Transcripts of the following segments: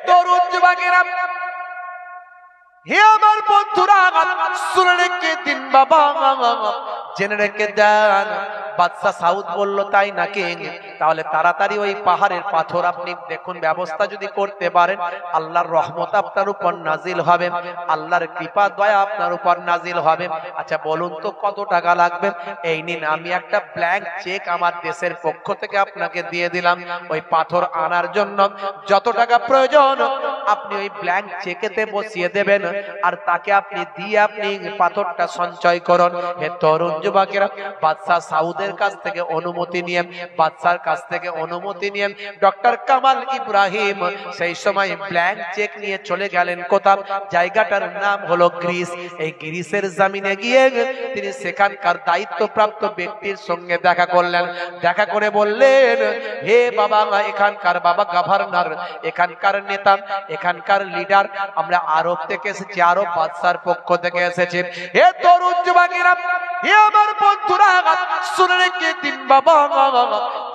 তরুণ যুবকেরা, হে আমার বন্ধুরা, শুনে রেখে দিন বাবা, জেনে রেখে দেন। বাদশা সাউদ বলল, তাই নাকি? তাহলে তাড়াতাড়ি ওই পাহাড়ের পাথর আপনি দেখুন, ব্যবস্থা যদি করতে পারেন আল্লাহর রহমত আপনার উপর নাজিল হবে, আল্লাহর কৃপা দয়া আপনার উপর নাজিল হবে। আচ্ছা বলুন তো কত টাকা লাগবে? এই নিন, আমি একটা ব্ল্যাঙ্ক চেক আমার দেশের পক্ষ থেকে আপনাকে দিয়ে দিলাম। ওই পাথর আনার জন্য যত টাকা প্রয়োজন আপনি ওই ব্ল্যাঙ্ক চেকেতে বসিয়ে দেবেন, আর তাকে আপনি দিয়ে আপনি পাথরটা সঞ্চয় করুন। হে তরুণ যুবকেরা, বাদশা সাউদের কাছ থেকে অনুমতি নিয়ে, বাদশার কাছ থেকে অনুমতি নিয়ে ডক্টর কামাল ইব্রাহিম সেই সময় ব্ল্যাঙ্ক চেক নিয়ে চলে গেলেন কোথাও, জায়গাটার নাম হলো গ্রিস। এই গ্রিসের জমিনে গিয়ে তিনি সেখানকার দায়িত্বপ্রাপ্ত ব্যক্তির সঙ্গে দেখা করলেন। দেখা করে বললেন, হে বাবা, এখানকার বাবা গভর্নর, এখানকার নেতা, এখানকার লিডার, আমরা আরব থেকে এসেছি, আরব বাদশার পক্ষ থেকে এসেছি। হে তরুণ যুবকেরা, হে আমার বন্ধুরা, শুনে রেখে দিন বাবা,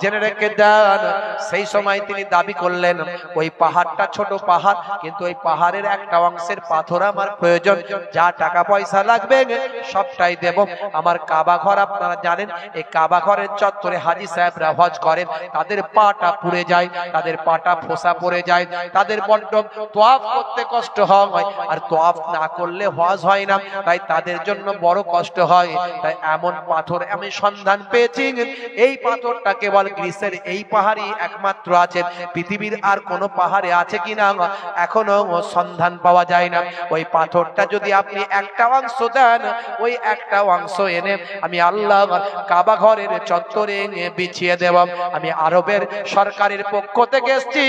জেনে রেখে দেন। সেই সময় তিনি দাবি করলেন, ওই পাহাড়টা ছোট পাহাড়, কিন্তু ওই পাহাড়ের একটা অংশের পাথর আমার প্রয়োজন, যা টাকা পয়সা লাগবে সবটাই দেব। আমার কাবা ঘর আপনারা জানেন, এই কাবা ঘরের চত্বরে হাজী সাহেবরা হজ করেন, তাদের পাটা পুড়ে যায়, তাদের পাটা ফোসা পড়ে যায়, তাদের বড্ড তোয়াফ করতে কষ্ট হয়, আর তোয়াফ না করলে হজ হয় না, তাই তাদের জন্য বড় কষ্ট হয়। তাই এমন পাথর আমি সন্ধান পেয়েছি, এই পাথরটা কেবল গ্রিসের এই পাহাড়ই একমাত্র আছে, পৃথিবীর আর কোনো পাহাড়ে আছে কিনা এখনো সন্ধান পাওয়া যায় না। ওই পাথরটা যদি আপনি একটা অংশ দেন, ওই একটা অংশ এনে আমি আল্লাহ কাবা ঘরের চত্বরে বিছিয়ে দেব। আমি আরবের সরকারের পক্ষ থেকে এসেছি,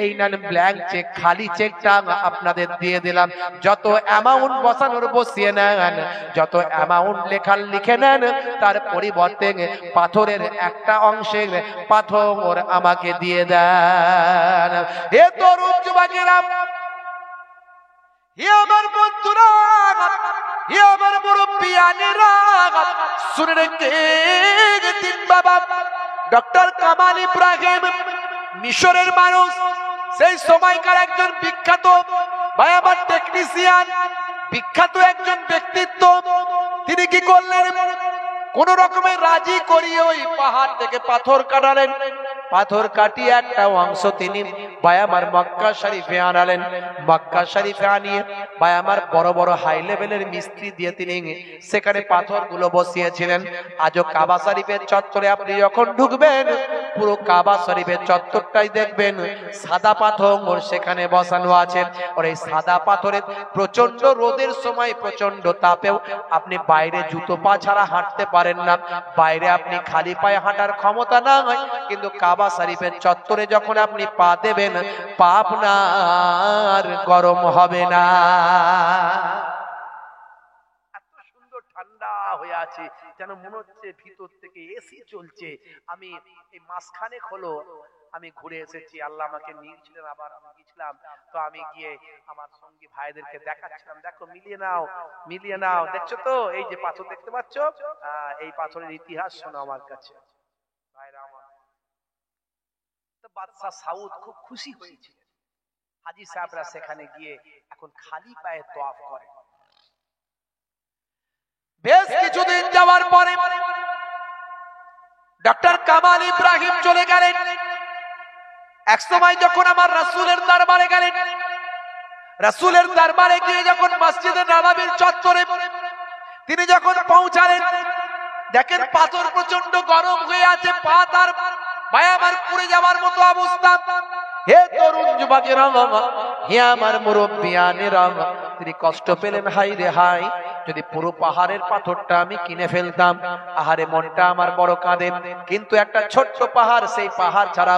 এই নেন ব্ল্যাঙ্ক চেক, খালি চেকটা আপনাদের দিয়ে দিলাম, যত অ্যামাউন্ট বসানোর বসিয়ে নেন, যত অ্যামাউন্ট লেখার লিখে নেন, তার পরিবর্তে পাথরের একটা অংশের পাথর আমাকে দিয়ে দেন। হে তরুণ যুবকেরা, হে আমার বন্ধুরা, হে আমার মুরব্বিয়ানেরা, শুনে রেখে দিন বাবা, ডক্টর কামাল ইব্রাহিম মিশরের মানুষ, সেই সময়কার একজন বিখ্যাত ভাই আমার টেকনিশিয়ান, বিখ্যাত একজন ব্যক্তিত্ব। তিনি কি করলেন, কোন রকমের রাজি করিয়ে ওই পাহাড় থেকে পাথর কাটালেন। পাথর কাটিয়ে একটা অংশ তিনি ভাই আমার মক্কা শরীফে আনালেন। মক্কা শরীফে আনিয়ে ভাই আমার বড় বড় হাই লেভেলের মিস্ত্রি দিয়ে তিনি সেখানে পাথরগুলো বসিয়েছিলেন। আজও কাবা শরীফের চত্বরে আপনি যখন ঢুকবেন, পুরো কাবা শরীফের চত্বরটাই দেখবেন সাদা পাথর সেখানে বসানো আছে। আর এই সাদা পাথরের প্রচন্ড রোদের সময়, প্রচন্ড তাপেও আপনি বাইরে জুতো পা ছাড়া হাঁটতে পারেন না, বাইরে আপনি খালি পায়ে হাঁটার ক্ষমতা না হয়, কিন্তু কাবা শরীফের চত্বরে যখন আপনি পা দেবেন, পা আপনার গরম হবে না। এত সুন্দর ঠান্ডা হয়ে আছে, যেন মনে হচ্ছে ভিতর থেকে এসি চলছে। আমি এই মাসখানেক হলো আমি ঘুরে এসেছি, আল্লাহ আমাকে নিয়েছিলেন, আবার আমি গেছিলাম, তো আমি গিয়ে আমার সঙ্গী ভাইদেরকে দেখাচ্ছিলাম, দেখো মিলিয়ে নাও, মিলিয়ে নাও, দেখছো তো এই যে পাথর দেখতে পাচ্ছ, এই পাথরের ইতিহাস শোনো আমার কাছে। ভাইরা আমার, তো বাদশা সাউদ খুব খুশি হয়েছিলেন। হাজী সাহেবরা সেখানে গিয়ে এখন খালি পায়ে তোয়াফ করে। বেশ কিছুদিন যাওয়ার পরে ডক্টর কামাল ইব্রাহিম চলে গেলেন। এক সময় যখন আমার রাসূলের দরবারে গেলেন, রাসূলের দরবারে গিয়ে যখন মসজিদে নববীর চত্বরে তিনি যখন পৌঁছালেন, দেখেন পাথর প্রচন্ড গরম হয়ে আছে, পা তার ভাই আমার পুড়ে যাওয়ার মতো অবস্থা। হে তরুণ যুবকেরা, হে আমার মুরব্বিয়ানেরা, তিনি কষ্ট পেলেন, হাই রে হাই, যদি পুরো পাহাড়ের পাথরটা আমি কিনে ফেলতাম, আহারে মনটা আমার বড় কাঁদে। কিন্তু একটা ছোট্ট পাহাড়, সেই পাহাড় ছাড়া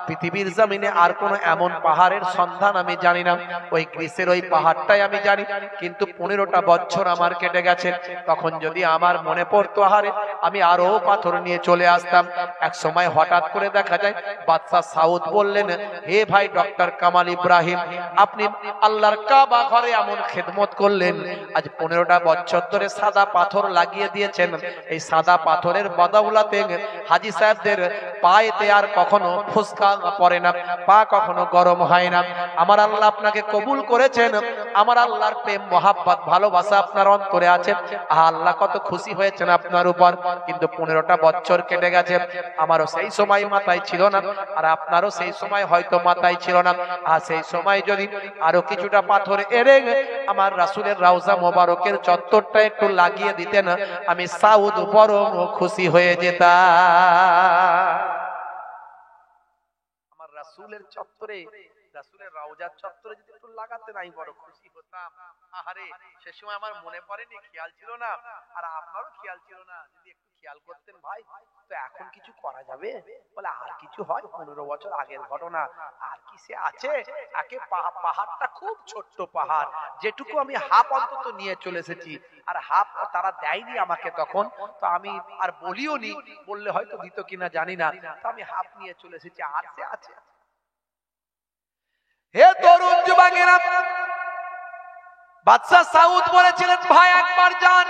পৃথিবীর জমিনে আর কোনো এমন পাহাড়ের সন্ধান আমি জানি না। ওই গ্রিসের ওই পাহাড়টাই আমি জানি, কিন্তু 15টা বছর আমার কেটে গেছে। তখন যদি আমার মনে পড়তো, আহারে আমি আরো পাথর নিয়ে চলে আসতাম। এক সময় হঠাৎ করে দেখা যায় বাদশা সাউদ বললেন, হে ভাই ডক্টর কামাল ইব্রাহিম, আপনি আল্লাহর কাবা ঘরে এমন খেদমত করলেন, আজ 15টা বছর ধরে সাদা পাথর লাগিয়ে দিয়েছেন। এই সাদা পাথরের বদৌলতে হাজী সাহেবদের পায়েতে আর কখনো ফুসকা পড়ে না, পা কখনো গরম হয় না। আমার আল্লাহ আপনাকে কবুল করেছেন, আমার আল্লাহর প্রেম মহাব্বত ভালোবাসা আপনার অন্তরে আছে। আল্লাহ কত খুশি হয়েছেন আপনার উপর। কিন্তু 15টা বছর কেটে গেছে, আমারও সেই সময় মাথায় ছিল না, আর আপনারও সেই সময় হয়তো মাথায় ছিল না। আর সেই সময় যদি আরো কিছুটা পাথর এনে আমার রাসূলের রওজা মোবারকের চত্বরটা একটু লাগিয়ে দিতেন, আমি সাউদ বড় খুশি হয়ে যেতাম। আমার রাসূলের চত্বরে, রাসূলের রওজার চত্বরে যদি একটু লাগাতেন, আমি বড় খুশি হতাম। আহারে, সে সময় আমার মনে পড়েনি, খেয়াল ছিল না, আর আপনারও খেয়াল ছিল না। যদি একটু খেয়াল করতেন ভাই, তো এখন কিছু করা যাবে? বলে আর কিছু হয়? 15 বছর আগের ঘটনা, আর কি সে আছে? একে পাহাড়টা খুব ছোট্ট পাহাড়, যেটুকু আমি হাফ অন্তত নিয়ে চলে এসেছি, আর হাফ তারা দেয়নি আমাকে তখন, তো আমি আর বলিও নি, বললে হয়তো দিত কিনা জানি না, তো আমি হাফ নিয়ে চলে এসেছি। আর সে আছে? হে তরুণ যুবকেরা, বাদশাহ সাউদ বলেছিলেন, ভাই একবার যান,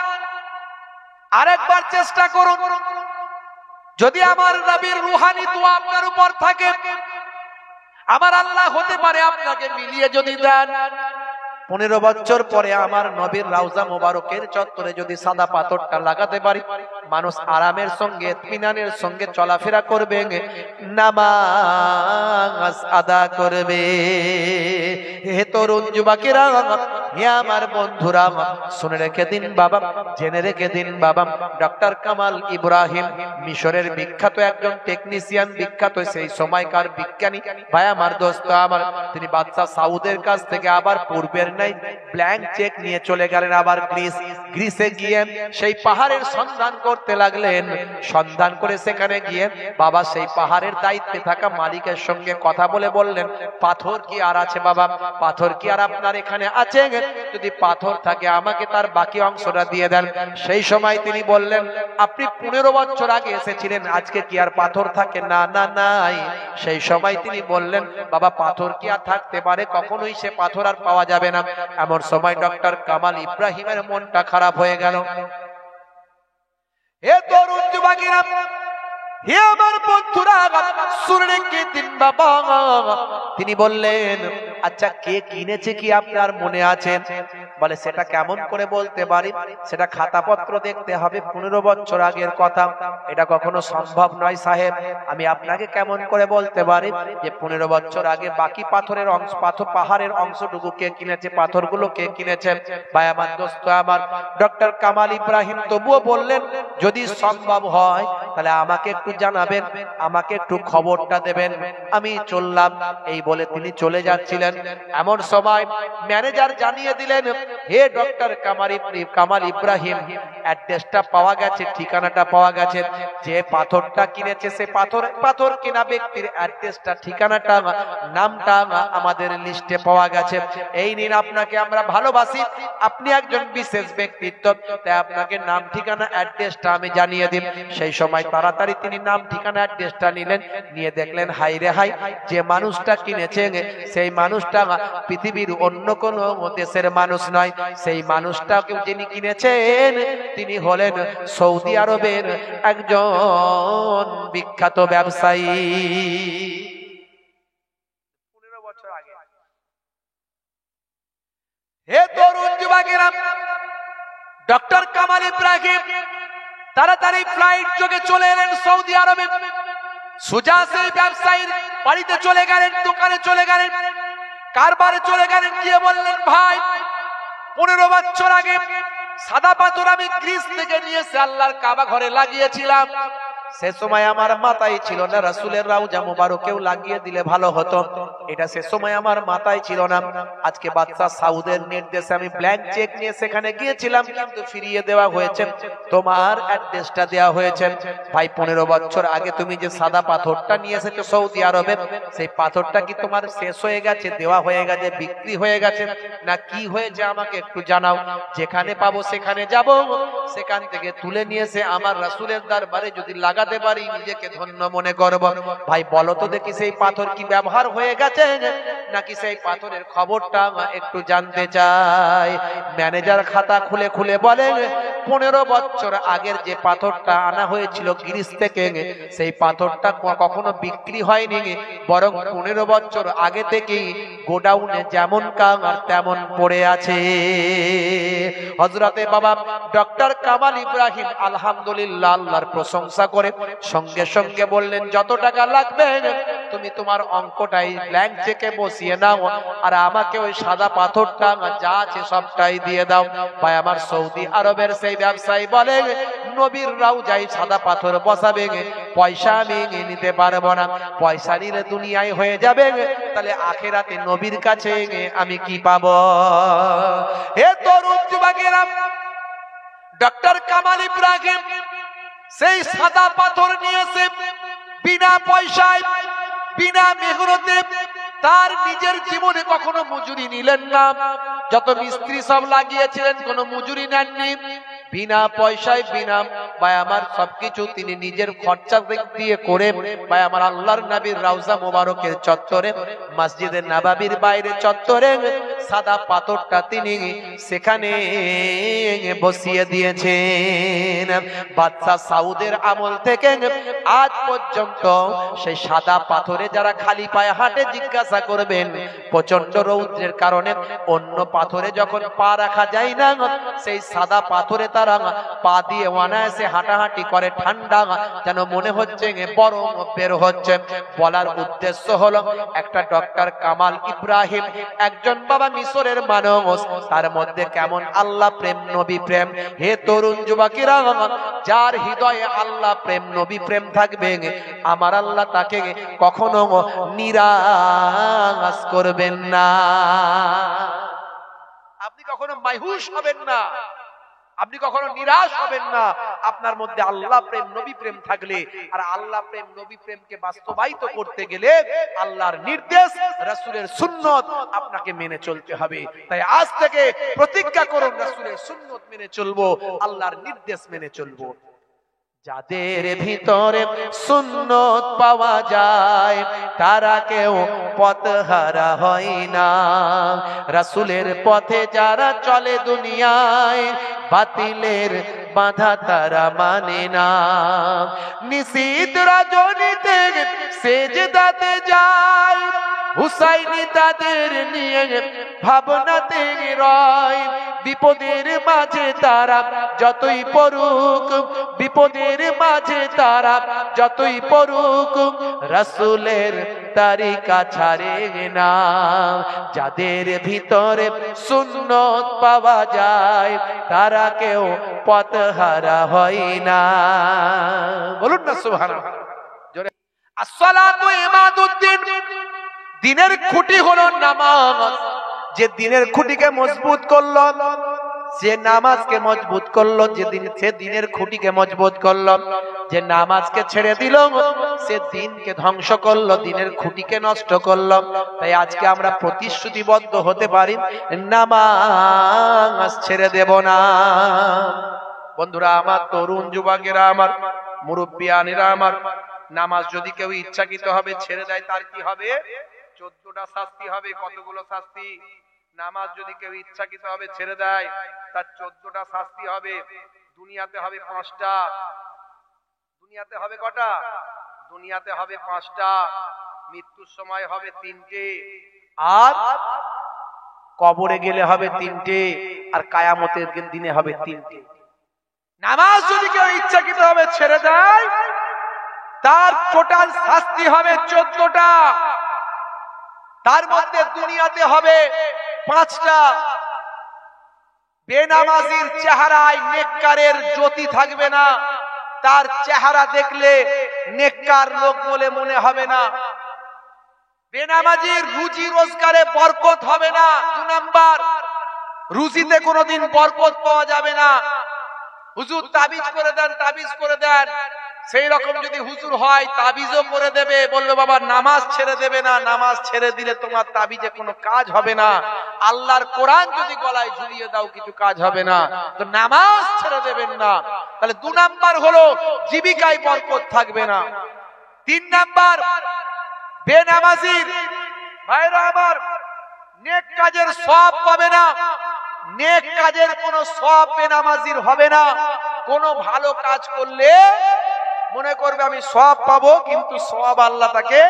আরেকবার চেষ্টা করুন, যদি আমার নবীর রূহানি দোয়া আপনার উপর থাকে, আমার আল্লাহ হতে পারে আপনাকে মিলিয়ে যদি দেন। 15 বছর পরে আমার নবীর রওজা মোবারকের চত্বরে যদি সাদা পাথরটা লাগাতে পারি, মানুষ আরামের সঙ্গে ইত্মিনানের সঙ্গে চলাফেরা করবে, নামাজ আদা করবে। হে তরুণ যুবকেরা, হে আমার বন্ধুরা, শুনে রেখে দিন বাবা, জেনে রেখে দিন বাবা, ডক্টর কামাল ইব্রাহিম মিশরের বিখ্যাত একজন টেকনিশিয়ান, বিখ্যাত সেই সময়কার বিজ্ঞানী ভাই আমার, দোস্ত আমার, তিনি বাদশাহ সাউদের কাছ থেকে আবার পূর্বের নাই ব্ল্যাঙ্ক চেক নিয়ে চলে গেলেন আবার গ্রিসে গিয়ে সেই পাহাড়ের সন্ধান করতে লাগলেন। সন্ধান করে সেখানে গিয়ে বাবা সেই পাহাড়ের দায়িত্বে থাকা মালিকের সঙ্গে কথা বলে বললেন, পাথর কি আর আছে বাবা? পাথর কি আর আপনার এখানে আছে? যদি পাথর থাকে আমাকে তার বাকি অংশটা দিয়ে দেন। সেই সময় তিনি বললেন, আপনি 15 বছর আগে এসেছিলেন, আজকে কি আর পাথর থাকে? না না নাই। সেই সময় তিনি বললেন, বাবা পাথর কি আর থাকতে পারে? কখনোই সে পাথর আর পাওয়া যাবে না। এমন সময় ডক্টর কামাল ইব্রাহিমের মনটা খারাপ হয়ে গেল। হে তরুণ যুবকেরা, হে আমার বন্ধুরা, শুনে রেখে দিন বাবা, তিনি বললেন, আচ্ছা কে কিনেছে কি আপনার মনে আছে? বলে সেটা কেমন করে বলতে পারি? সেটা খাতাপত্র দেখতে হবে, 15 বছর আগের কথা, এটা কখনো সম্ভব নয় সাহেব। আমি আপনাকে কেমন করে বলতে পারি যে 15 বছর আগে বাকি পাথরের অংশ, পাহাড়ের অংশটুকু কে কিনেছে, পাথরগুলো কে কিনেছে? ভাই আমার, দোস্ত আমার, ডক্টর কামাল ইব্রাহিম তবুও বললেন, যদি সম্ভব হয় তাহলে আমাকে একটু জানাবেন, আমাকে একটু খবরটা দেবেন, আমি চললাম। এই বলে তিনি চলে যাচ্ছিলেন। এমন সময় ম্যানেজার জানিয়ে দিলেন, হে ডক্টর কামাল ইব্রাহিম, অ্যাড্রেসটা পাওয়া গেছে, ঠিকানাটা পাওয়া গেছে, যে পাথরটা কিনেছে সে পাথর কেনা ব্যক্তির অ্যাড্রেসটা, ঠিকানাটা, নামটা আমাদের লিস্টে পাওয়া গেছে। এই নিন, আপনাকে আমরা ভালোবাসি, আপনি একজন বিশেষ ব্যক্তিত্ব, তাই আপনাকে নাম ঠিকানা অ্যাড্রেসটা আমি জানিয়ে দিন। সেই সময় তাড়াতাড়ি তিনি নাম ঠিকানা অ্যাড্রেসটা নিলেন, নিয়ে দেখলেন হাই রে হাই, যে মানুষটা কিনেছেন সেই মানুষটা পৃথিবীর অন্য কোন দেশের মানুষ নয়, সেই মানুষটাকে যিনি কিনেছেন তিনি হলেন সৌদি আরবের একজন বিখ্যাত ব্যবসায়ী। 15 বছর আগে। হে তরুণ যুবকেরা, ডক্টর কামাল ইব্রাহিম তাড়াতাড়ি ফ্লাইট যোগে চলে এলেন সৌদি আরবে। সোজা সেই ব্যবসায়ীর বাড়িতে চলে গেলেন, দোকানে চলে গেলেন, কারবারে চলে গেলেন, গিয়ে বললেন, ভাই 15 বছর আগে সাদা পাথর আমি গ্রিস থেকে নিয়ে এসে আল্লাহর কাবা ঘরে লাগিয়েছিলাম, সে সময় আমার মাথায় ছিল না, রাসূলের রওজা মোবারকেও লাগিয়ে দিলে ভালো হতো, এটা সে সময় আমার মাথায় ছিল না। আজকে বাদশা সাউদের নির্দেশে আমি ব্ল্যাঙ্ক চেক নিয়ে সেখানে গিয়েছিলাম, কিন্তু ফিরিয়ে দেওয়া হয়েছে, তোমার অ্যাড্রেসটা দেওয়া হয়েছে। ভাই 15 বছর আগে তুমি যে সাদা পাথরটা নিয়ে এসেছো সৌদি আরবে, সেই পাথরটা কি তোমার শেষ হয়ে গেছে, দেওয়া হয়ে গেছে, বিক্রি হয়ে গেছে, না কি হয়েছে আমাকে একটু জানাও। যেখানে পাবো সেখানে যাব, সেখান থেকে তুলে নিয়ে এসে আমার রাসূলের দরবারে যদি লাগা লাগাতে পারি নিজেকে ধন্য মনে করব। ভাই বলো তো দেখি সেই পাথর কি ব্যবহার হয়ে গেছে নাকি সেই পাথরের খবরটা একটু জানতে চাই। ম্যানেজার খাতা খুলে খুলে বলে 15 বছর আগের যে পাথরটা আনা হয়েছিল গ্রিস থেকে সেই পাথরটা কখনো বিক্রি হয়নি, বরং 15 বছর আগে থেকেই গোডাউনে যেমন কামার তেমন পড়ে আছে। হযরতে বাবা ডক্টর কামাল ইব্রাহিম আলহামদুলিল্লাহ আল্লাহর প্রশংসা করে সঙ্গে সঙ্গে বললেন যত টাকা লাগবে তুমি তোমার অঙ্কটাই ব্ল্যাঙ্ক চেকে বসিয়ে নাও, আর আমাকে ওই সাদা পাথরটা যা আছে সবটাই দিয়ে দাও। ভাই আমার সৌদি আরবের সেই ব্যবসায়ী বলে নবীর রওজায় সাদা পাথর বসাবে, পয়সা আমি নিতে পারবো না, পয়সা নিলে দুনিয়ায় হয়ে যাবে, তাহলে আখিরাতে নবীর কাছে আমি কি পাবো? হে তরুণ যুবকেরা, ডক্টর কামাল ইব্রাহিম সেই সাদা পাথর নিয়েছে বিনা পয়সায়, বিনা মেহনতে। তার নিজের জীবনে কখনো মজুরি নিলেন না, যত মিস্ত্রি সব লাগিয়েছিলেন কোনো মজুরি নেননি, বিনা পয়সায় বিনা ভাই আমার সবকিছু তিনি নিজের খরচা দিয়ে করে ভাই আমার আল্লাহর নবীর রওজা মোবারকের চত্বরে, মসজিদে নববীর বাইরে চত্বরে সাদা পাথরটা তিনি সেখানে বসিয়ে দিয়েছেন। বাদশা সাউদের আমল থেকে আজ পর্যন্ত সেই সাদা পাথরে যারা খালি পায়ে হাঁটে জিজ্ঞাসা করবেন, প্রচন্ড রৌদ্রের কারণে অন্য পাথরে যখন পা রাখা যায় না, সেই সাদা পাথরে তারা পা দিয়ে অনায়াসে হাঁটাহাঁটি করে, ঠান্ডা যেন মনে হচ্ছে বরং বের হচ্ছে। বলার উদ্দেশ্য হলো একটা ডক্টর কামাল ইব্রাহিম একজন বাবা মিশরের মানুষ, তার মধ্যে কেমন আল্লাহ প্রেম নবী প্রেম। হে তরুণ যুবকেরা, যার হৃদয়ে আল্লাহ প্রেম নবী প্রেম থাকবে আমার আল্লাহ তাকে কখনো নিরাশ করবেন না। আপনি কখনো মায়ুস হবেন না, আপনি কখনো নিরাশ হবেন না। আপনার মধ্যে আল্লাহ প্রেম নবী প্রেম থাকলে, আর আল্লাহ প্রেম নবী প্রেমকে বাস্তবায়িত করতে গেলে আল্লাহর নির্দেশ রাসূলের সুন্নত আপনাকে মেনে চলতে হবে। তাই আজ থেকে প্রতিজ্ঞা করুন রাসূলের সুন্নত মেনে চলবো, আল্লাহর নির্দেশ মেনে চলবো। যাদের ভিতরে সুন্নত পাওয়া যায় তারা কেউ পথহারা হয় না। রাসূলের পথে যারা চলে দুনিয়ায় বাতিলের বাধা তারা মানে না। নিশীথ রজনীতে সেজদাতে যায়, হুসাইনি তাদের নিয়ে ভাবনাতে রয়। বিপদের মাঝে তারা যতই পড়ুক, বিপদের মাঝে তারা যতই পড়ুক, রাসূলের তরিকা ছাড়ে না। যাদের ভিতরে সুন্নত পাওয়া যায় তারা কেউ পথহারা হয় না। বলুন না সুবহানাল্লাহ জোরে। আসসালাতু ইমাদুদ্দিন, দিনের খুঁটি হলো নামাজ। যে দিনের খুঁটিকে মজবুত করলো, যে নামাজকে মজবুত করলো, যেদিন সে দিনের খুঁটিকে মজবুত করলো। যে নামাজকে ছেড়ে দিল সে দিনকে ধ্বংস করলো, দিনের খুঁটিকে নষ্ট করলো। তাই আজকে আমরা প্রতিশ্রুতিবদ্ধ হতে পারি নামাজ ছেড়ে দেব না। বন্ধুরা আমার, তরুণ যুবকেরা আমার, মুরব্বিয়ানেরা আমার, নামাজ যদি কেউ ইচ্ছাকৃত হবে ছেড়ে দেয় তার কি হবে? 14টা শাস্তি হবে। কতগুলো শাস্তি? নামাজ যদি কেউ ইচ্ছাকৃত হবে ছেড়ে দেয় তার 14টা শাস্তি হবে। দুনিয়াতে হবে 5টা। দুনিয়াতে হবে কটা? দুনিয়াতে হবে 5টা, মৃত্যুর সময় হবে 3টে, আর কবরে গেলে হবে 3টে, আর কিয়ামতের দিনে হবে 3টে। নামাজ যদি কেউ ইচ্ছাকৃত হবে ছেড়ে দেয় তার টোটাল শাস্তি হবে 14টা। তার মধ্যে দুনিয়াতে হবে 5টা। বেনামাজির চেহারায় নেককারের জ্যোতি থাকবে না, তার চেহারা দেখলে নেককার লোক বলে মনে হবে না। বেনামাজির রুজি রোজগারে বরকত হবে না। 2 নাম্বার, রুজিতে কোনোদিন বরকত পাওয়া যাবে না। হুজুর তাবিজ করে দেন, তাবিজ করে দেন, সেই রকম যদি হুজুর হয় তাবিজও করে দেবে, বলবে বাবা নামাজ ছেড়ে দেবে না, নামাজ ছেড়ে দিলে তোমার তাবিজে কোনো কাজ হবে না। আল্লাহর কোরআন যদি গলায় ঝুলিয়ে দাও কিছু কাজ হবে না, তো নামাজ ছেড়ে দেবেন না। তাহলে 2 নাম্বার হলো জীবিকায় বরকত থাকবে না। 3 নাম্বার বেনামাজির ভাইরা আমার নেক কাজের সওয়াব পাবে না। নেক কাজের কোনো সওয়াব বেনামাজির হবে না। কোনো ভালো কাজ করলে মনে করবে আমি সওয়াব পাবো, কিন্তু সওয়াব আল্লাহ তাকে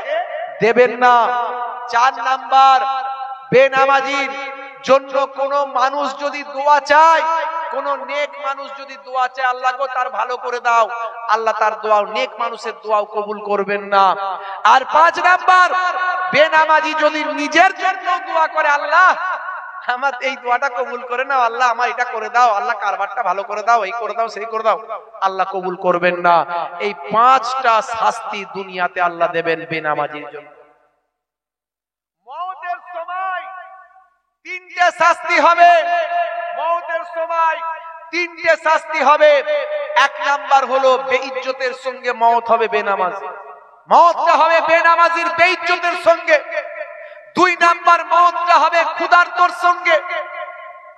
দেবেন না। 4 নাম্বার বেনামাজির জন্য কোন মানুষ যদি দোয়া চায়, কোন নেক মানুষ যদি দোয়া চায় আল্লাহ গো তার ভালো করে দাও, আল্লাহ তার দোয়া, নেক মানুষের দোয়াও কবুল করবেন না। আর 5 নাম্বার বেনামাজি যদি নিজের জন্য দোয়া করে আল্লাহ আমার এই দোয়াটা কবুল করে নাও, আল্লাহ আমার এটা করে দাও, আল্লাহ কারবারটা ভালো করে দাও, এই করে দাও সেই করে দাও, আল্লাহ কবুল করবেন না। এই 5টা শাস্তি দুনিয়াতে আল্লাহ দেবেন বেনামাজির জন্য। মওতের সময় 3টে শাস্তি হবে। মওতের সময় 3টে শাস্তি হবে। 1 নাম্বার হলো বেইজ্জতের সঙ্গে মওত হবে বেনামাজি, মওতটা হবে বেনামাজির বেইজ্জতের সঙ্গে। 2 নাম্বার মওতটা হবে ক্ষুধার্তর সঙ্গে,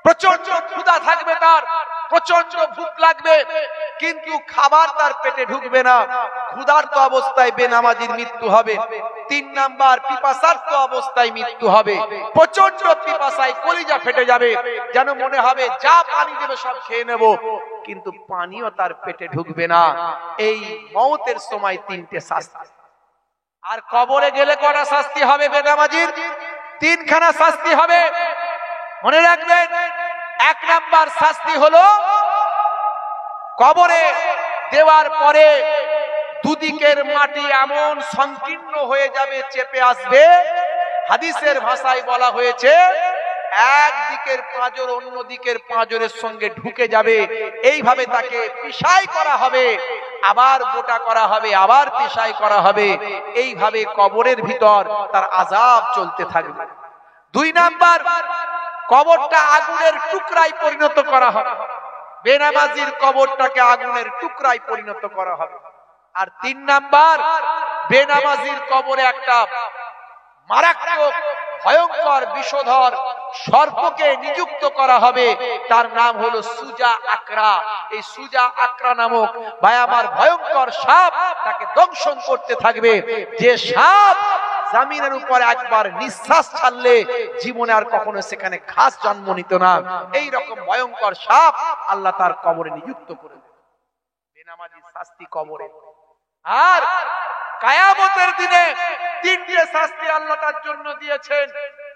প্রচন্ড ক্ষুধা থাকবে, তার প্রচন্ড ভুক লাগবে, কিন্তু খাবার তার পেটে ঢুকবে না, ক্ষুধার্ত অবস্থায় বেনামাজির মৃত্যু হবে। 3 নাম্বার পিপাসার্ত অবস্থায় মৃত্যু হবে, প্রচন্ড পিপাসায় কলিজা ফেটে যাবে, যেন মনে হবে যা পানি দেবে সব খেয়ে নেব, কিন্তু পানিও তার পেটে ঢুকবে না। এই মওতের সময় 3টে শাস্তি। আর কবরে গেলে কটা শাস্তি হবে বেনামাজির? 3খানা শাস্তি হবে, মনে রাখবেন। 1 নাম্বার শাস্তি হলো কবরে দেওয়ার পরে দুদিকের মাটি এমন সংকীর্ণ হয়ে যাবে, চেপে আসবে, হাদিসের ভাষায় বলা হয়েছে একদিকের পাঁজর অন্য দিকের পাঁজরের সঙ্গে ঢুকে যাবে, এইভাবে তাকে পিষাই করা হবে, আবার গোটা করা হবে, আবার পিষাই করা হবে, এইভাবে কবরের ভিতর তার আযাব চলতে থাকবে। 2 নাম্বার কবরটা আগুনের টুকরায় পরিণত করা হবে, বেনামাজির কবরটাকে আগুনের টুকরায় পরিণত করা হবে। আর 3 নাম্বার বেনামাজির কবরে একটা মারাত্মক ভয়ঙ্কর বিষধর সর্পকে নিযুক্ত করা হবে, তার নাম হলো সুজা আকরা। এই সুজা আকরা নামক ভাই আমার ভয়ঙ্কর সাপ তাকে দংশন করতে থাকবে। যে সাপ জমিনের উপর একবার নিঃশ্বাস ছাড়লে জীবনে আর কখনো সেখানে ঘাস জন্ম নিত না, এই রকম ভয়ঙ্কর সাপ আল্লাহ তার কবরে নিযুক্ত করে দেবে। বেনামাজি শাস্তি কবরে। আর কিয়ামতের দিনে 3টে শাস্তি আল্লাহ তার জন্য দিয়েছেন,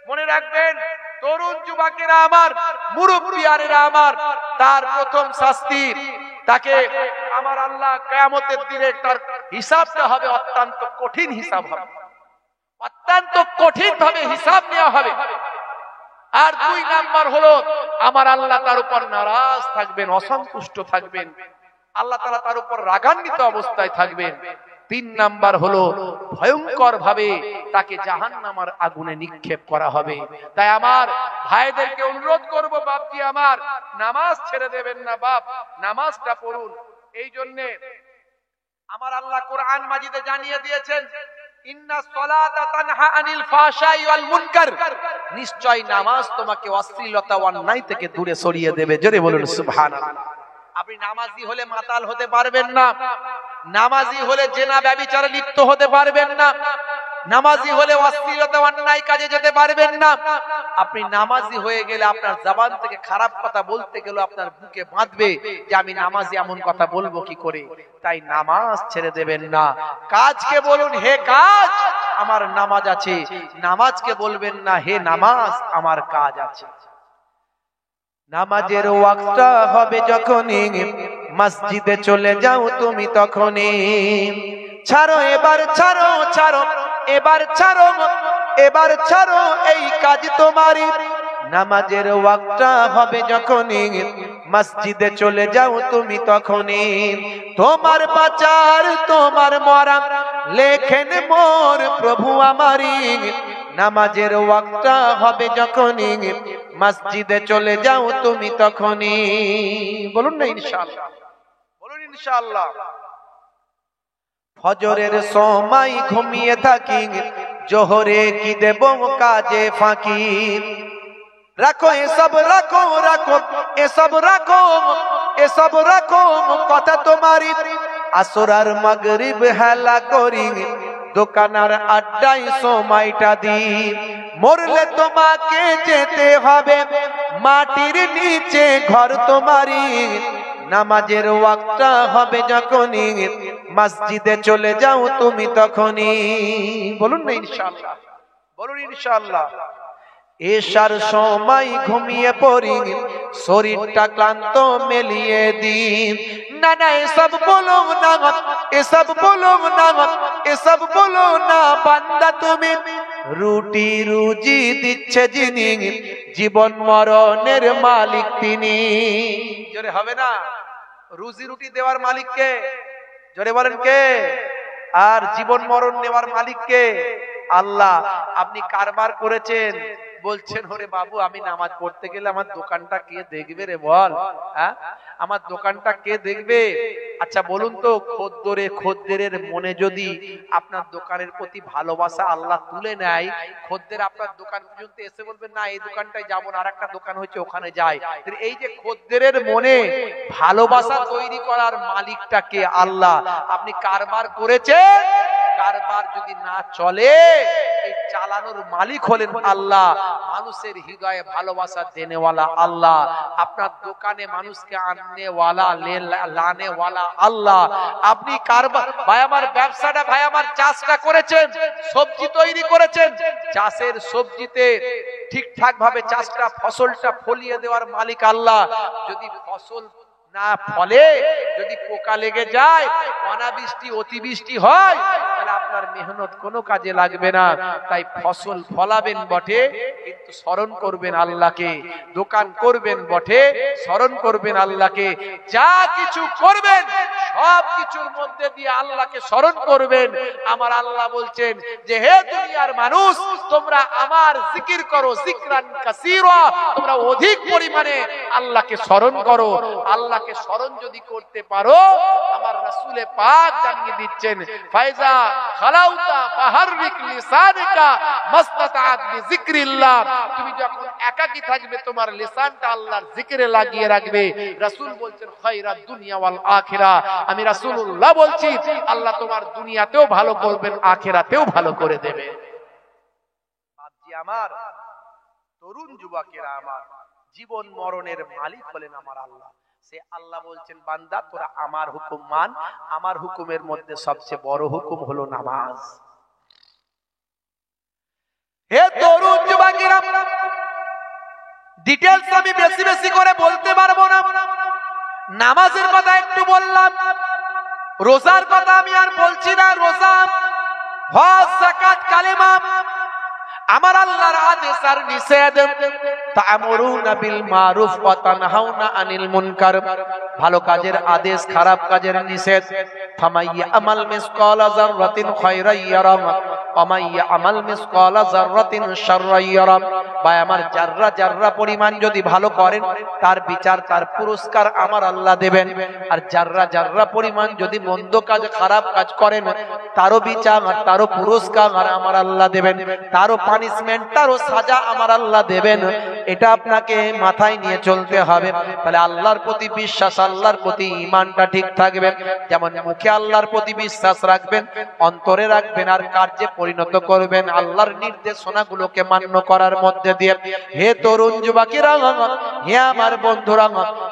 মনে রাখবেন। তরুণ যুবকেরা আমার, মুরব্বিয়ারেরা আমার, তার প্রথম শাস্তি, তাকে আমার আল্লাহ কিয়ামতের দিনে তার হিসাবটা হবে অত্যন্ত কঠিন হিসাব হবে, অত্যন্ত কঠিন ভাবে হিসাব নেওয়া হবে। আর 2 নাম্বার হলো আমার আল্লাহ তার উপর নারাজ থাকবেন, অসন্তুষ্ট থাকবেন, আল্লাহ তাআলা তার উপর রাগান্বিত অবস্থায় থাকবেন। 3 নাম্বার হলো ভয়ঙ্কর ভাবে তাকে জাহান্নামের আগুনে নিক্ষেপ করা হবে। তাই আমার ভাইদেরকে অনুরোধ করব, বাপজি আমার নামাজ ছেড়ে দেবেন না, বাপ নামাজটা পড়ুন। এই জন্য আমার আল্লাহ কোরআন মাজিদে জানিয়ে দিয়েছেন, ইন্নাস সালাতা তানহা আনিল ফাহশাই ওয়াল মুনকার, নিশ্চয় নামাজ তোমাকে অশ্লীলতা ও অন্যায় থেকে দূরে সরিয়ে দেবে। জোরে বলুন সুবহানাল্লাহ। আপনি নামাজি হলে মাতাল হতে পারবেন না, নামাজি হলে জেনা ব্যভিচারে লিপ্ত হতে পারবেন না, নামাজি হলে অশ্লীলতা অন্যায় কাজে যেতে পারবেন না। আপনি নামাজি হয়ে গেলে আপনার জবান থেকে খারাপ কথা বলতে গেলে আপনার বুকে বাঁধবে যে আমি নামাজি, এমন কথা বলবো কি করে। তাই নামাজ ছেড়ে দেবেন না। কাজকে বলুন হে কাজ আমার নামাজ আছে, নামাজকে বলবেন না হে নামাজ আমার কাজ আছে। নামাজের ওয়াক্তটা হবে যখনই, মসজিদে চলে যাও তুমি তখনই। ছাড়ো এবার ছাড়ো, ছাড়ো এবার ছাড়ো, এবার ছাড়ো এই কাজ তোমারই। নামাজের ওয়াক্তটা হবে যখনই, মসজিদে চলে যাও তুমি তখনই। তোমার বাঁচার তোমার মরা লেখেন মোর প্রভু আমারই। নামাজের ওয়াক্তটা হবে যখনই, মসজিদে চলে যাও তুমি তখনই। বলুন না ইনশাআল্লাহ, বলুন ইনশাআল্লাহ। ফজরের সময় ঘুমিয়ে থাকি, জোহরে কি দেব কাজে ফাঁকি। রাখো এসব, রাখো রাখো এসব, রাখো এসব, রাখো কথা তোমারই। আসর আর মাগরিব হেলা করি, দোকানার আড্ডায় সময়টা দিই। মরলে তোমাকে যেতে হবে, মাটির নিচে ঘর তোমারই। নামাজের ওয়াক্তটা হবে যখনই, মসজিদে চলে যাও তুমি তখনই। বলুন না ইনশাআল্লাহ, বলুন ইনশাআল্লাহ। এশার সময় ঘুমিয়ে পড়ি, শরীরটা ক্লান্ত মেলিয়ে দিন। না না এসব বলো না, এসব বলো না, এসব বলো না বান্দা তুমি। রুটি রুজি দিচ্ছে যিনি, জীবন মরণের মালিক তিনি। জোরে হবে না? রুজি রুটি দেওয়ার মালিক কে? জোরে বলেন কে? আর জীবন মরণ নেওয়ার মালিক কে? আল্লাহ। আপনি কারবার করেছেন, বলছেন ওরে বাবু আমি নামাজ পড়তে গেলে আমার দোকানটা কে দেখবে রে বল, হ্যাঁ আমার দোকানটা কে দেখবে? আচ্ছা বলুন তো, খদ্দেরের মনে যদি আপনার দোকানের প্রতি ভালোবাসা আল্লাহ তুলে নেয়, খদ্দের আপনার দোকান পর্যন্ত এসে বলবেন না এই দোকানটায় যাবো না, আরেকটা দোকান হয়েছে ওখানে যাই। এই যে খদ্দেরের মনে ভালোবাসা তৈরি করার মালিকটা কে? আল্লাহ। আপনি কারবার করেছেন, কারবার যদি না চলে এই চালানোর মালিক হলেন আল্লাহ। মানুষের হৃদয়ে ভালোবাসা দেনেওয়ালা আল্লাহ। আপনার দোকানে মানুষকে আননেওয়ালা লানেওয়ালা আল্লাহ। আপনি কারবার, ভাই আমার ব্যবসাটা, ভাই আমার চাষটা করেছেন, সবজি তৈরি করেছেন, চাষের সবজিতে ঠিকঠাক ভাবে চাষটা ফসলটা ফলিয়ে দেওয়ার মালিক আল্লাহ। যদি ফসল না ফলে, যদি পোকা লেগে যায়, অনাবৃষ্টি অতিবৃষ্টি হয়, তাহলে আপনার মেহনত কোনো কাজে লাগবে না। তাই ফসল ফলাবেন বটে, কিন্তু স্মরণ করবেন আল্লাহকে। দোকান করবেন বটে, স্মরণ করবেন আল্লাহকে। যা কিছু করবেন সব কিছুর মধ্যে দিয়ে আল্লাহকে স্মরণ করবেন। আমার আল্লাহ বলছেন যে হে দুনিয়ার মানুষ, তোমরা আমার জিকির করো, জিকরান কাসীরা, তোমরা অধিক পরিমাণে আল্লাহকে স্মরণ করো। আল্লাহকে স্মরণ যদি করতে পারো, আমার রাসূলে পাক জানিয়ে দিচ্ছেন ফাইজা খালাউতা ফাহাররিক লিসানিকা মাসতাতাআত বিযিকরিল্লাহ। তুমি যখন একাকী থাকবে তোমার লিসানটা আল্লাহর জিকিরে লাগিয়ে রাখবে। রাসূল বলছেন খায়রাদ দুনিয়া ওয়াল আখিরা। আমি রাসূলুল্লাহ বলছি আল্লাহ তোমার দুনিয়াতেও ভালো করবেন, আখিরাতেও ভালো করে দেবে। বাপজি আমার, তরুণ যুবকেরা আমার, জীবন মরণের মালিক হলেন আমার আল্লাহ। সে আল্লাহ বলছেন বান্দা তোরা আমার হুকুম মান। আমার হুকুমের মধ্যে সবচেয়ে বড় হুকুম হলো নামাজ। হে তরুণ যুবকেরা, ডিটেইলস আমি বেশি বেশি করে বলতে পারবো না। নামাজের কথা একটু বললাম, রোজার কথা আমি আর বলছি না। রোজা, হজ, যাকাত, কালেমা আমার আল্লাহর আদেশ আর নিষেধ। তা'মুরুনা বিল মারুফ ওয়া তানহাউনা আনিল মুনকার, ভালো কাজের আদেশ, খারাপ কাজের নিষেধ। ফামাইয়া আমাল মিসকালা যাররাতিন খায়রান ইয়ারা ওয়া মাইয়া আমাল মিসকালা যাররাতিন শাররান ইয়ারা। ভাই আমার জাররা জাররা পরিমাণ যদি ভালো করেন, তার বিচার, তার পুরস্কার আমার আল্লাহ দেবেন। আর জাররা জাররা পরিমাণ যদি মন্দ কাজ, খারাপ কাজ করেন, তারও বিচার, তারও পুরস্কার আমার আল্লাহ দেবেন। তারও পানিশমেন্ট, তারও সাজা আমার আল্লাহ দেবেন। এটা আপনাকে মাথায় নিয়ে চলতে হবে। তাহলে আল্লাহর প্রতি বিশ্বাস, আল্লাহর প্রতি ঈমানটা ঠিক থাকবে। যেমন মুখে আল্লাহর প্রতি বিশ্বাস রাখবেন, অন্তরে রাখবেন, আর কার্যে পরিণত করবেন আল্লাহর নির্দেশনাগুলোকে মান্য করার মধ্যে দিয়ে। হে তরুণ যুবকেরা, হে আমার বন্ধুরা,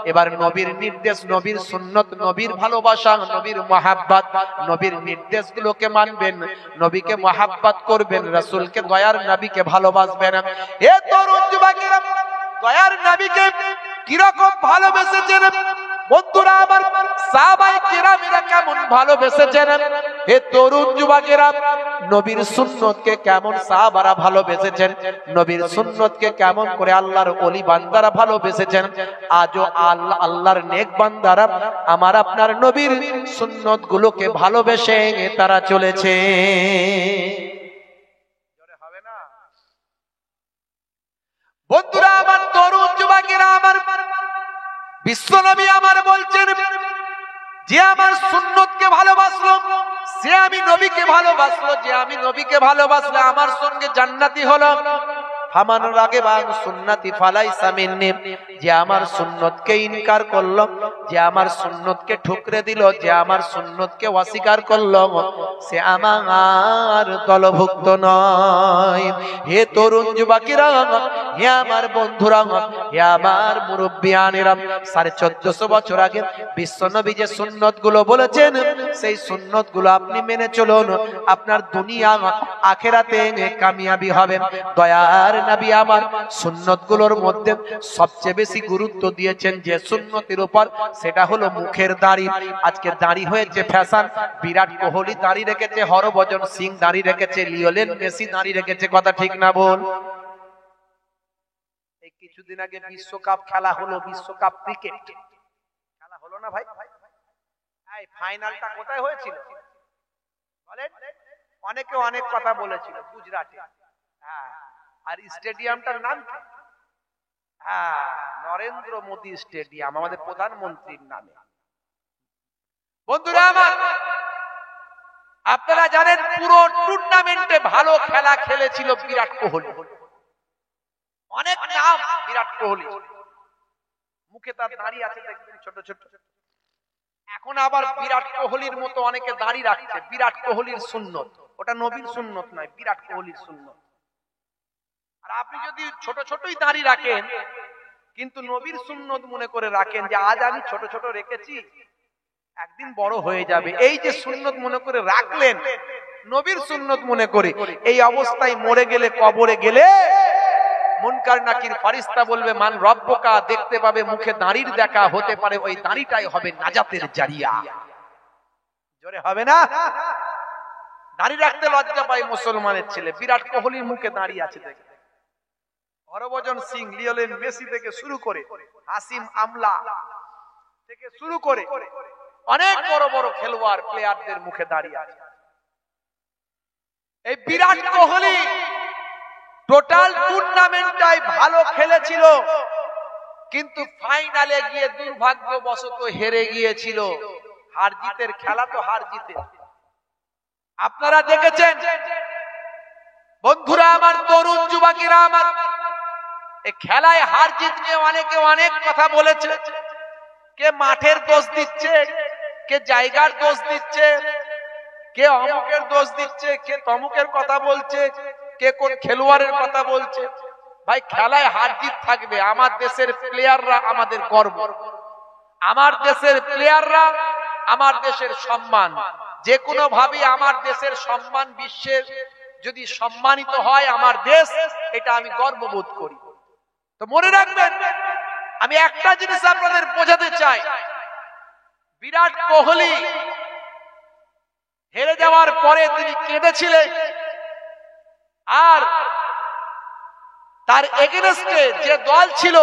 এবার নবীর নির্দেশ, নবীর সুন্নত, নবীর ভালোবাসা, নবীর মহাব্বত, নবীর নির্দেশগুলোকে মানবেন, নবীকে মহাব্বত করবেন, রাসূলকে, দয়ার নবীকে ভালোবাসবেন। হে তরুণ যুবকেরা, দয়ার নবীকে কিরকম ভালোবেসেছেন বন্ধুরা আমার, সাহাবায়ে কেরামেরা কেমন ভালোবেসেছেন। হে তরুণ যুবকেরা, নবীর সুন্নতকে কেমন সাহাবারা ভালোবেসেছেন, নবীর সুন্নতকে কেমন করে আল্লাহর ওলি বান্দারা ভালোবেসেছেন। আজও আল্লাহর নেক বান্দারা আমার আপনার নবীর সুন্নতগুলোকে ভালোবেসে তারা চলেছে। বন্ধুরা আমার, তরুণ যুবকেরা আমার, বিশ্বনবী আমার বলছেন যে আমার সুন্নতকে ভালোবাসলো সে আমি নবীকে ভালোবাসলো, যে আমি নবীকে ভালোবাসলে আমার সঙ্গে জান্নাতি হলো। ফামান রাগিবা আন সুন্নতি ফালাইসা মিন্নি, যে আমার সুন্নতকে ইনকার করলো, যে আমার সুন্নতকে ঠুকরে দিল, যে আমার সুন্নতকে অস্বীকার করলো, সে আমার দলভুক্ত নয়। হে তরুণ যুবকেরা, হে আমার বন্ধুরা, হে আমার মুরব্বিয়ানেরা, 1450 বছর আগে বিশ্বনবী যে সুন্নত গুলো বলেছেন সেই সুন্নত গুলো আপনি মেনে চলুন, আপনার দুনিয়া আখিরাতে কামিয়াবি হবে। দয়ার নবী আমার সুন্নত গুলোর মধ্যে সবচেয়ে বেশি গুরুত্ব দিয়েছেন যে সুন্নতের উপর, সেটা হলো মুখের দাড়ি। আজকে দাড়ি হয়েছে ফ্যাশন। বিরাট কোহলি দাড়ি রেখেছে, হরভজন সিং দাড়ি রেখেছে, লিওনেল মেসি দাড়ি রেখেছে, কথা ঠিক না বল? এই কিছুদিন আগে বিশ্বকাপ খেলা হলো, বিশ্বকাপ ক্রিকেট খেলা হলো না ভাই? এই ফাইনালটা কোথায় হয়েছিল বলেন? অনেকে অনেক কথা বলেছিল, গুজরাটে। হ্যাঁ, আর স্টেডিয়ামটার নাম কি? হ্যাঁ, নরেন্দ্র মোদী স্টেডিয়াম, আমাদের প্রধানমন্ত্রীর নামে। বন্ধুরা আমার, আপনারা জানেন পুরো টুর্নামেন্টে ভালো খেলা খেলেছিল বিরাট কোহলি। অনেক নাম বিরাট কোহলি, মুখে তার দাড়ি আছে দেখবেন ছোট ছোট। এখন আবার বিরাট কোহলির মতো অনেকে দাড়ি রাখছে। বিরাট কোহলির সুন্নত, ওটা নবীর সুন্নত নয়, বিরাট কোহলির সুন্নত। আর আপনি যদি ছোট ছোটই দাড়ি রাখেন কিন্তু নবীর সুন্নত মনে করে রাখেন যে আজ আমি ছোট ছোট রেখেছি, একদিন বড় হয়ে যাবে, এই যে সুন্নত মনে করে রাখলেন, নবীর সুন্নত মনে করে, এই অবস্থায় মরে গেলে, কবরে গেলে মুনকার নাকির ফারিস্তা বলবে মান রব্বকা, দেখতে পাবে মুখে দাড়ির দেখা, হতে পারে ওই দাড়িটাই হবে নাজাতের জারিয়া। জোরে হবে না? দাড়ি রাখতে লজ্জা পায় মুসলমানের ছেলে। বিরাট কোহলির মুখে দাড়ি আছে দেখে, হরভজন সিং, লিওনেল মেসি থেকে শুরু করে, হাসিম আমলা থেকে শুরু করে অনেক বড় বড় খেলোয়াড় প্লেয়ারদের মুখে দাড়ি আছে। এই বিরাট কোহলি টোটাল টুর্নামেন্টটাই ভালো খেলেছিল, কিন্তু ফাইনালে গিয়ে দুর্ভাগ্যবশত হেরে গিয়েছিল। হার জিতের খেলা তো হার জিতে আপনারা দেখেছেন। বন্ধুরা আমার, তরুণ যুবকেরা আমার, এই খেলায় হার জিত নিয়ে অনেকে অনেক কথা বলেছে। কে মাঠের দোষ দিচ্ছে, কে জায়গার দোষ দিচ্ছে, কে অমুকের দোষ দিচ্ছে, কে তমুকের কথা বলছে, কে কোন খেলোয়াড়ের কথা বলছে। ভাই, খেলায় হার জিত থাকবে। আমার দেশের প্লেয়াররা আমাদের গর্ব, আমার দেশের প্লেয়াররা আমার দেশের সম্মান। যে কোনো ভাবে আমার দেশের সম্মান বিশ্বের যদি সম্মানিত হয় আমার দেশ, এটা আমি গর্ববোধ করি। তো মনে রাখবেন, আমি একটা জিনিস আপনাদের বোঝাতে চাই, বিরাট কোহলি হেরে যাওয়ার পরে তিনি কেঁদেছিলেন, আর তার এগেনস্টে যে দল ছিল,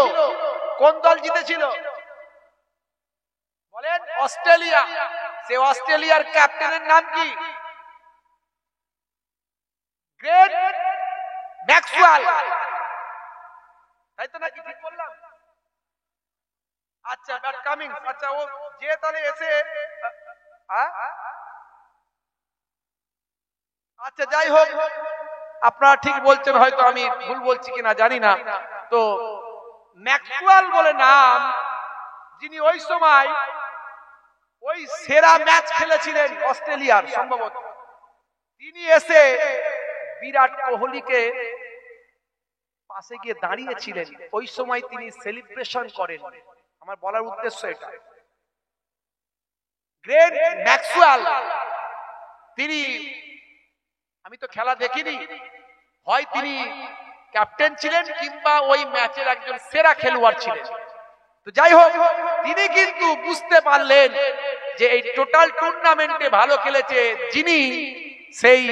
কোন দল জিতেছিল বলেন? অস্ট্রেলিয়া। সে অস্ট্রেলিয়ার ক্যাপ্টেনের নাম কি? গ্রেট ম্যাক্সওয়েল, তাই তো নাকি? ঠিক বললাম? আচ্ছা, ব্যাট কামিংস। আচ্ছা, ও যে দলে এসে, আচ্ছা যাই হোক, আপনারা ঠিক বলছেন, হয়তো আমি ভুল বলছি কিনা জানি না। তো ম্যাক্সওয়েল বলে নাম, যিনি ওই সময় ওই সেরা ম্যাচ খেলেছিলেন অস্ট্রেলিয়ার সম্ভবত, তিনি এসে বিরাট কোহলিকে পাশে গিয়ে দাঁড়িয়েছিলেন। ওই সময় তিনি সেলিব্রেশন করেন। আমার বলার উদ্দেশ্য এটা, গ্রেট ম্যাক্সওয়েল তিনি, আমি তো খেলা দেখিনি, হয় তিনি ক্যাপ্টেন ছিলেন কিংবা ওই ম্যাচের একজন সেরা খেলোয়াড় ছিলেন। তো যাই হোক, তিনি কিন্তু বুঝতে পারলেন যে এই টোটাল টুর্নামেন্টে ভালো খেলেছে যিনি, সেই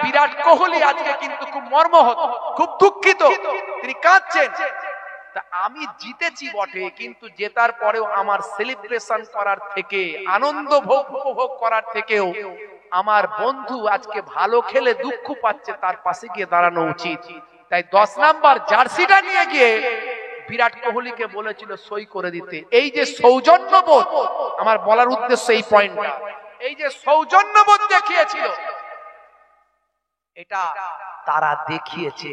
বিরাট কোহলি আজকে কিন্তু খুব মর্মাহত, খুব দুঃখিত, তিনি কাঁদছেন। তা আমি জিতেছি বটে, কিন্তু জেতার পরেও আমার সেলিব্রেশন করার থেকে, আনন্দ উপভোগ করার থেকেও আমার বন্ধু আজকে ভালো খেলে দুঃখ পাচ্ছে, তার পাশে গিয়ে দাঁড়ানো উচিত। তাই 10 নাম্বার জার্সিটা নিয়ে গিয়ে বিরাট কোহলিকে বলেছিল সই করে দিতে। এই যে সৌজন্যবোধ, আমার বলার উদ্দেশ্য এই পয়েন্টটা, এই যে সৌজন্যবোধ দেখিয়েছিল, এটা তারা দেখিয়েছে,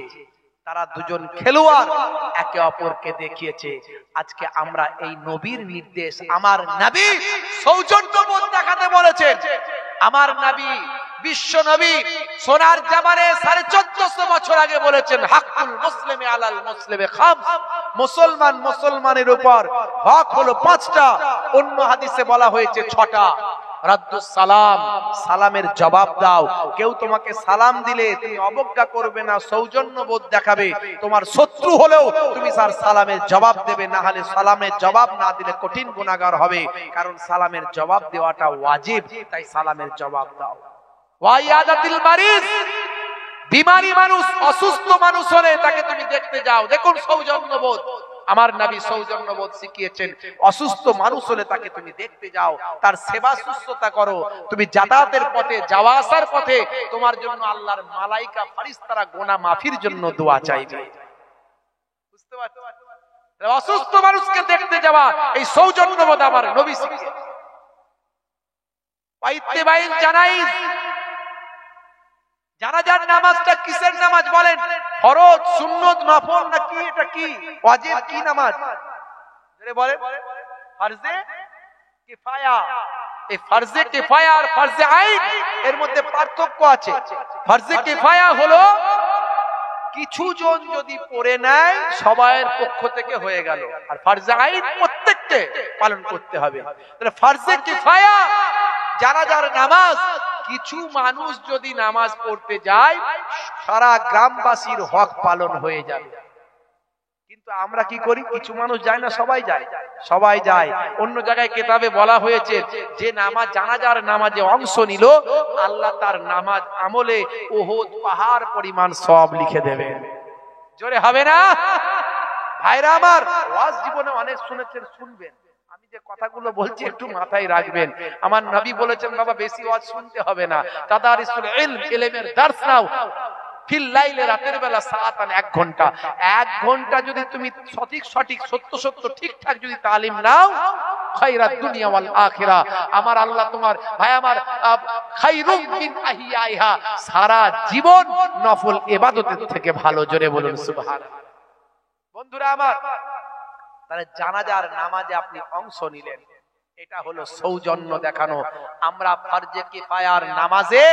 তারা দুজন খেলোয়াড় একে অপরকে দেখিয়েছে। আজকে আমরা এই নবীর নির্দেশ, আমার নবী সৌজন্যবোধ দেখাতে বলেছেন। আমার নবী, বিশ্ব নবী সোনার জামানে 1450 বছর আগে বলেছেন, হাক্কুল মুসলিমি আলাল মুসলিমি খামস, মুসলমান মুসলমানের উপর হক হলো 5টা, অন্য হাদিসে বলা হয়েছে 6টা। রাদ্দুস সালাম, সালামের জবাব দাও। কেউ তোমাকে সালাম দিলে তুমি অবজ্ঞা করবে না, সৌজন্যবোধ দেখাবে। তোমার শত্রু হলেও তুমি তার সালামের জবাব দেবে, না হলে সালামের জবাব না দিলে কঠিন গুনাহগার হবে। কারণ সালামের জবাব দেওয়াটা ওয়াজিব, তাই সালামের জবাব দাও। ওয়াইয়াদাতিল মারিজ, বিমারি মানুষ, অসুস্থ মানুষ হলে তাকে তুমি দেখতে যাও। দেখুন সৌজন্যবোধ, আমার নবী সৌজন্যবোধ শিখিয়েছেন। অসুস্থ মানুষ হলে তাকে তুমি দেখতে যাও, তার সেবা শুশ্রূষা করো। তুমি যাতায়াতের পথে, যাওয়া আসার পথে তোমার জন্য আল্লাহর মালাইকা ফেরেশতারা গুনাহ মাফির জন্য দোয়া চাইবে। বুঝতে পারছো? অসুস্থ মানুষকে দেখতে যাওয়া এই সৌজন্যবোধ আমার নবী শিখিয়েছেন। ওয়াইত্তিবাইল জানাইজ, জানাজার নামাজটা কিসের নামাজ বলেন? ফরজ, সুন্নত, নফল নাকি এটা কি ওয়াজিব, কি নামাজ বলেন? ফরজে কিফায়া। এই ফরজে কিফায়া আর ফরজে আইন এর মধ্যে পার্থক্য আছে। ফরজে কিফায়া হলো কিছু জন যদি পড়ে নেয় সবাইয়ের পক্ষ থেকে হয়ে গেল, আর ফরজে আইন প্রত্যেককে পালন করতে হবে। তাহলে ফরজে কিফায়া জানাজার নামাজ, কিছু মানুষ যদি নামাজ পড়তে যায় সারা গ্রামবাসীর হক পালন হয়ে যাবে। কিন্তু আমরা কি করি? কিছু মানুষ যায় না, সবাই যায়, সবাই যায়। অন্য জায়গায় কিতাবে বলা হয়েছে যে নামাজ, জানাজার নামাজে অংশ নিল, আল্লাহ তার নামাজ আমলে উহুদ পাহাড় পরিমাণ সওয়াব লিখে দেবেন। জোরে হবে না ভাইরা আমার? ওয়াজ জীবনে অনেক শুনেছেন, শুনবেন। আমি যে কথাগুলো বলছি একটু মাথায় রাখবেন। আমার নবী বলেছেন, বাবা বেশি ওয়াজ শুনতে হবে না, তাদারিসুল ইলম, ইলমের দার্স নাও। ফিল লাইলে, রাতের বেলা সাআতান, 1 ঘন্টা। 1 ঘন্টা যদি তুমি সঠিক সত্য ঠিকঠাক যদি তালিম নাও, খায়রাত দুনিয়া ওয়াল আখিরা, আমার আল্লাহ তোমার ভাই আমার খায়রুম মিন আহিয়াইহা, সারা জীবন নফল ইবাদতের থেকে ভালো। জোরে বলুন সুবহানাল্লাহ। বন্ধুরা আমার, তাহলে জানাজার নামাজে আপনি অংশ নিলেন, এটা হলো সৌজন্য দেখানো। আমরা ফরজে কিফায়ার নামাজে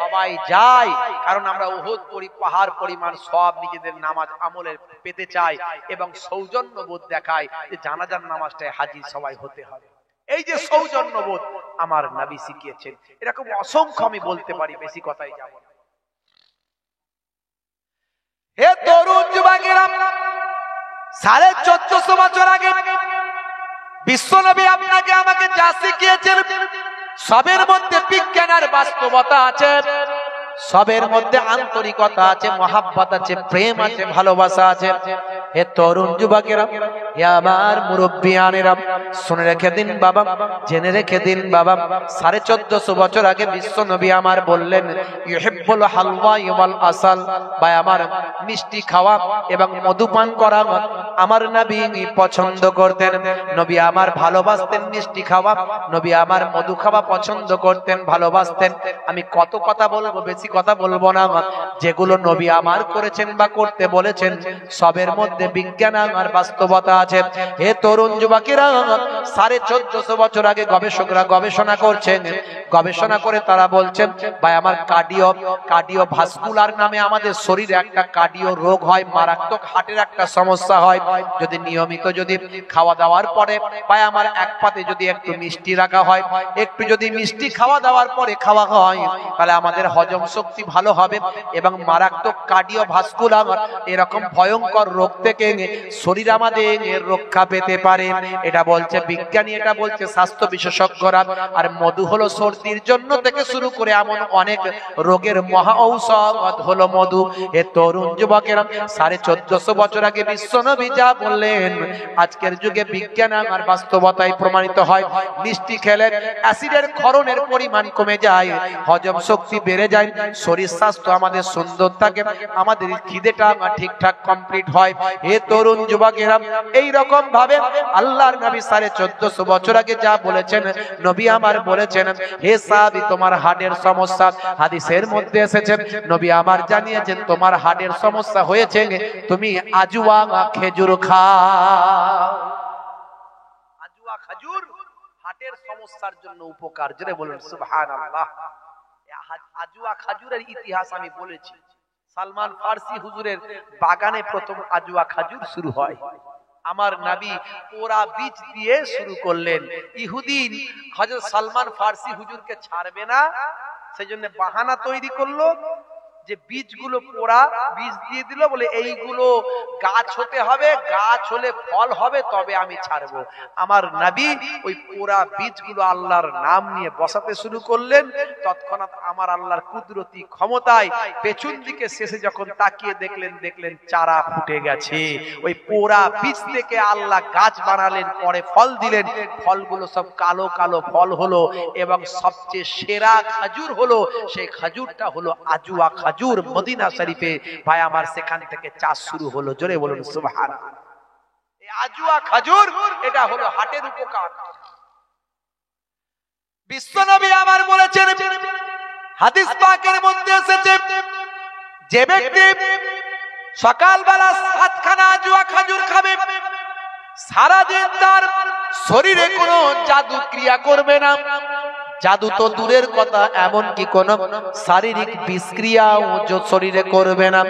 সবাই যাই, কারণ আমরা উহুদ পাহাড় পরিমাণ সওয়াব নিজেদের নামাজ আমলে পেতে চাই, এবং সৌজন্যবোধ দেখাই যে জানাজার নামাজটায় হাজির সবাই হতে হবে। এই যে সৌজন্যবোধ আমার নবী শিখিয়েছেন, এরকম অসংখ্য আমি বলতে পারি, বেশি কথাই যাব না। হে তরুণ যুবকেরা, 1450 বছর আগে বিশ্বনবী আপনাকে আমাকে যা শিখিয়েছেন, সবের মধ্যে বিজ্ঞান আর বাস্তবতা আছে, সবের মধ্যে আন্তরিকতা আছে, মহাব্বত আছে, প্রেম আছে, ভালোবাসা আছে। হে তরুণ যুবকেরা, হে আমার মুরব্বিয়ানেরা, শুনে রেখে দিন বাবা, জেনে রেখে দিন বাবা, 1450 বছর আগে বিশ্বনবী আমার বললেন, ইউহিব্বুল হালওয়া ওয়াল আসাল, ভাই আমার মিষ্টি খাওয়া এবং মধুপান করা আমার নবী পছন্দ করতেন। নবী আমার ভালোবাসতেন মিষ্টি খাওয়া, নবী আমার মধু খাওয়া পছন্দ করতেন, ভালোবাসতেন। আমি কত কথা বলবো, বেশি কথা বলবো না। যেগুলো নবী আমার করেছেন বা করতে বলেছেন, সবের মধ্যে বিজ্ঞান আর বাস্তবতা আছে। হে তরুণ যুবকেরা, 1450 বছর আগে গবেষকরা গবেষণা করছেন, গবেষণা করে তারা বলছেন, ভাই আমার কার্ডিও ভাস্কুলার নামে আমাদের শরীরে একটা কার্ডিও রোগ হয়, মারাত্মক হার্টের একটা সমস্যা হয়। যদি নিয়মিত যদি খাওয়া দাওয়ার পরে ভাই আমার এক পাতে যদি একটু মিষ্টি রাখা হয়, একটু যদি মিষ্টি খাওয়া দাওয়ার পরে খাওয়া হয়, তাহলে আমাদের হজম শক্তি ভালো হবে এবং মারাত্মক কার্ডিও ভাস্কুলার এরকম ভয়ঙ্কর রোগ থেকে শরীর আমাদের রক্ষা পেতে পারে। এটা বলছে বিজ্ঞানী, এটা বলছে স্বাস্থ্য বিশেষজ্ঞরা। আর মধু হলো সর্দির জন্য থেকে শুরু করে এমন অনেক রোগের মহা ঔষধ হলো মধু। এ তরুণ যুবকেরা, 1450 বছর আগে বিশ্বনবী যা বললেন, আজকের যুগে বিজ্ঞান আর বাস্তবতায় প্রমাণিত হয়। মিষ্টি খেলে অ্যাসিডের ক্ষরণের পরিমাণ কমে যায়, হজম শক্তি বেড়ে যায়, শরীর স্বাস্থ্য আমাদের সুন্দর থাকে, আমাদের খিদেটা ঠিকঠাক কমপ্লিট হয়। হে তরুণ যুবকেরা, এই রকম ভাবে আল্লাহর নবী 1450 বছর আগে যা বলেছেন, নবী আমার বলেছেন, হে সাহাবী তোমার হার্টের সমস্যা, হাদিসের মধ্যে এসেছে নবী আমার জানিয়েছেন তোমার হার্টের সমস্যা হয়েছে, তুমি আজওয়া খেজুর খাও। আজওয়া খেজুর হার্টের সমস্যার জন্য উপকার। জোরে বলুন সুবহানাল্লাহ। আজওয়া খেজুরের ইতিহাস আমি বলেছি, সালমান ফারসি হুজুরের বাগানে প্রথম আজওয়া খেজুর শুরু হয়। আমার নবী পোড়া বীজ দিয়ে শুরু করলেন। ইহুদি হযরত সালমান ফারসি হুজুরকে ছাড়বে না, সেজন্য বাহানা তৈরি করলো যে বীজগুলো পোড়া বীজ দিয়ে দিল, বলে এইগুলো গাছ হতে হবে, গাছ হলে ফল হবে তবে আমি ছাড়বো। আমার নবী ওই পোড়া বীজগুলো আল্লাহর নাম নিয়ে বসাতে শুরু করলেন। তৎক্ষণাৎ আমার আল্লাহর কুদরতি ক্ষমতায় পেছন দিকে শেষে যখন তাকিয়ে দেখলেন চারা ফুটে গেছে। ওই পোড়া বীজ থেকে আল্লাহ গাছ বানালেন, পরে ফল দিলেন। ফলগুলো সব কালো কালো ফল হলো এবং সবচেয়ে সেরা খেজুর হলো, সেই খেজুরটা হলো আজওয়া খেজুর। মদিনা শরীফে ভাই আমার সেখান থেকে চাষ শুরু হলো। জোরে বলুন সুবহানাল্লাহ। এই আজওয়া খেজুর এটা হলো হার্টের উপকার। বিশ্বনবী আমার বলেছেন, হাদিস পাকের মধ্যে এসেছে, যে ব্যক্তি সকালবেলা 7 খানা আজওয়া খেজুর খাবে, সারাদিন তার শরীরে কোনো জাদু ক্রিয়া করবে না। জাদু তো দূরের কথা, এমনকি কোন শারীরিক বিষক্রিয়াও শরীরে করবে না,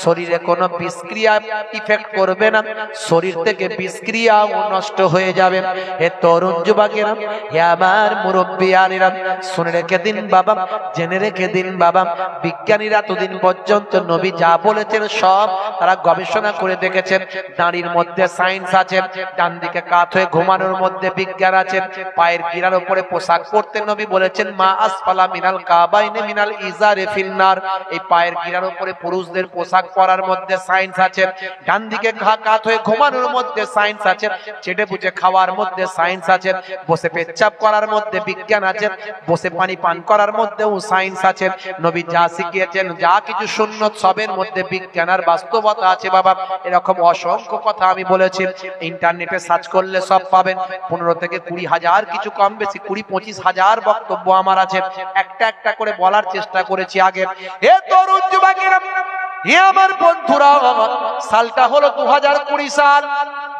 শরীরে কোনো বিষক্রিয়া ইফেক্ট করবে না, শরীর থেকে বিষক্রিয়াও নষ্ট হয়ে যাবে। হে তরুণ যুবকেরা, হে আমার মুরব্বিয়ানেরা, শুনে রেখে দিন বাবা, জেনে রেখে দিন বাবা, বিজ্ঞানীরা এতদিন পর্যন্ত নবী যা বলেছেন সব তারা গবেষণা করে দেখেছেন। দাঁড়ির মধ্যে সায়েন্স আছে, ডান দিকে কাত হয়ে ঘুমানোর মধ্যে বিজ্ঞান আছে, পায়ের গিরার উপরে পোশাক পরতে নবী বলেছেন মা আসফালা মিনাল কাবাইনি মিনাল ইজারে ফিন্নার। এই পায়ের গিরার উপরে পুরুষদের পোশাক পরার মধ্যে সায়েন্স আছে, ডান দিকে কাত হয়ে ঘুমানোর মধ্যে সায়েন্স আছে, চেটে পুচে খাওয়ার মধ্যে সায়েন্স আছে, বসে পেচ্ছাপ করার মধ্যে বিজ্ঞান আছে, বসে পানি পান করার মধ্যেও সায়েন্স আছে। নবী যা শিখিয়েছেন, যা কিছু সুন্নত সবের মধ্যে বিজ্ঞান আর বাস্তবতা আছে বাবা। এরকম অসংখ্য কথা আমি বলেছি, ইন্টারনেটে সার্চ করলে সব পাবেন। 15 থেকে 20 হাজার, কিছু কম বেশি 20-25 হাজার বক্তব্য আমার আছে, একটা একটা করে বলার চেষ্টা করেছি আগে। হে তরুণ যুবকেরা, হে আমার বন্ধুরা, সালটা হলো 2020 সাল।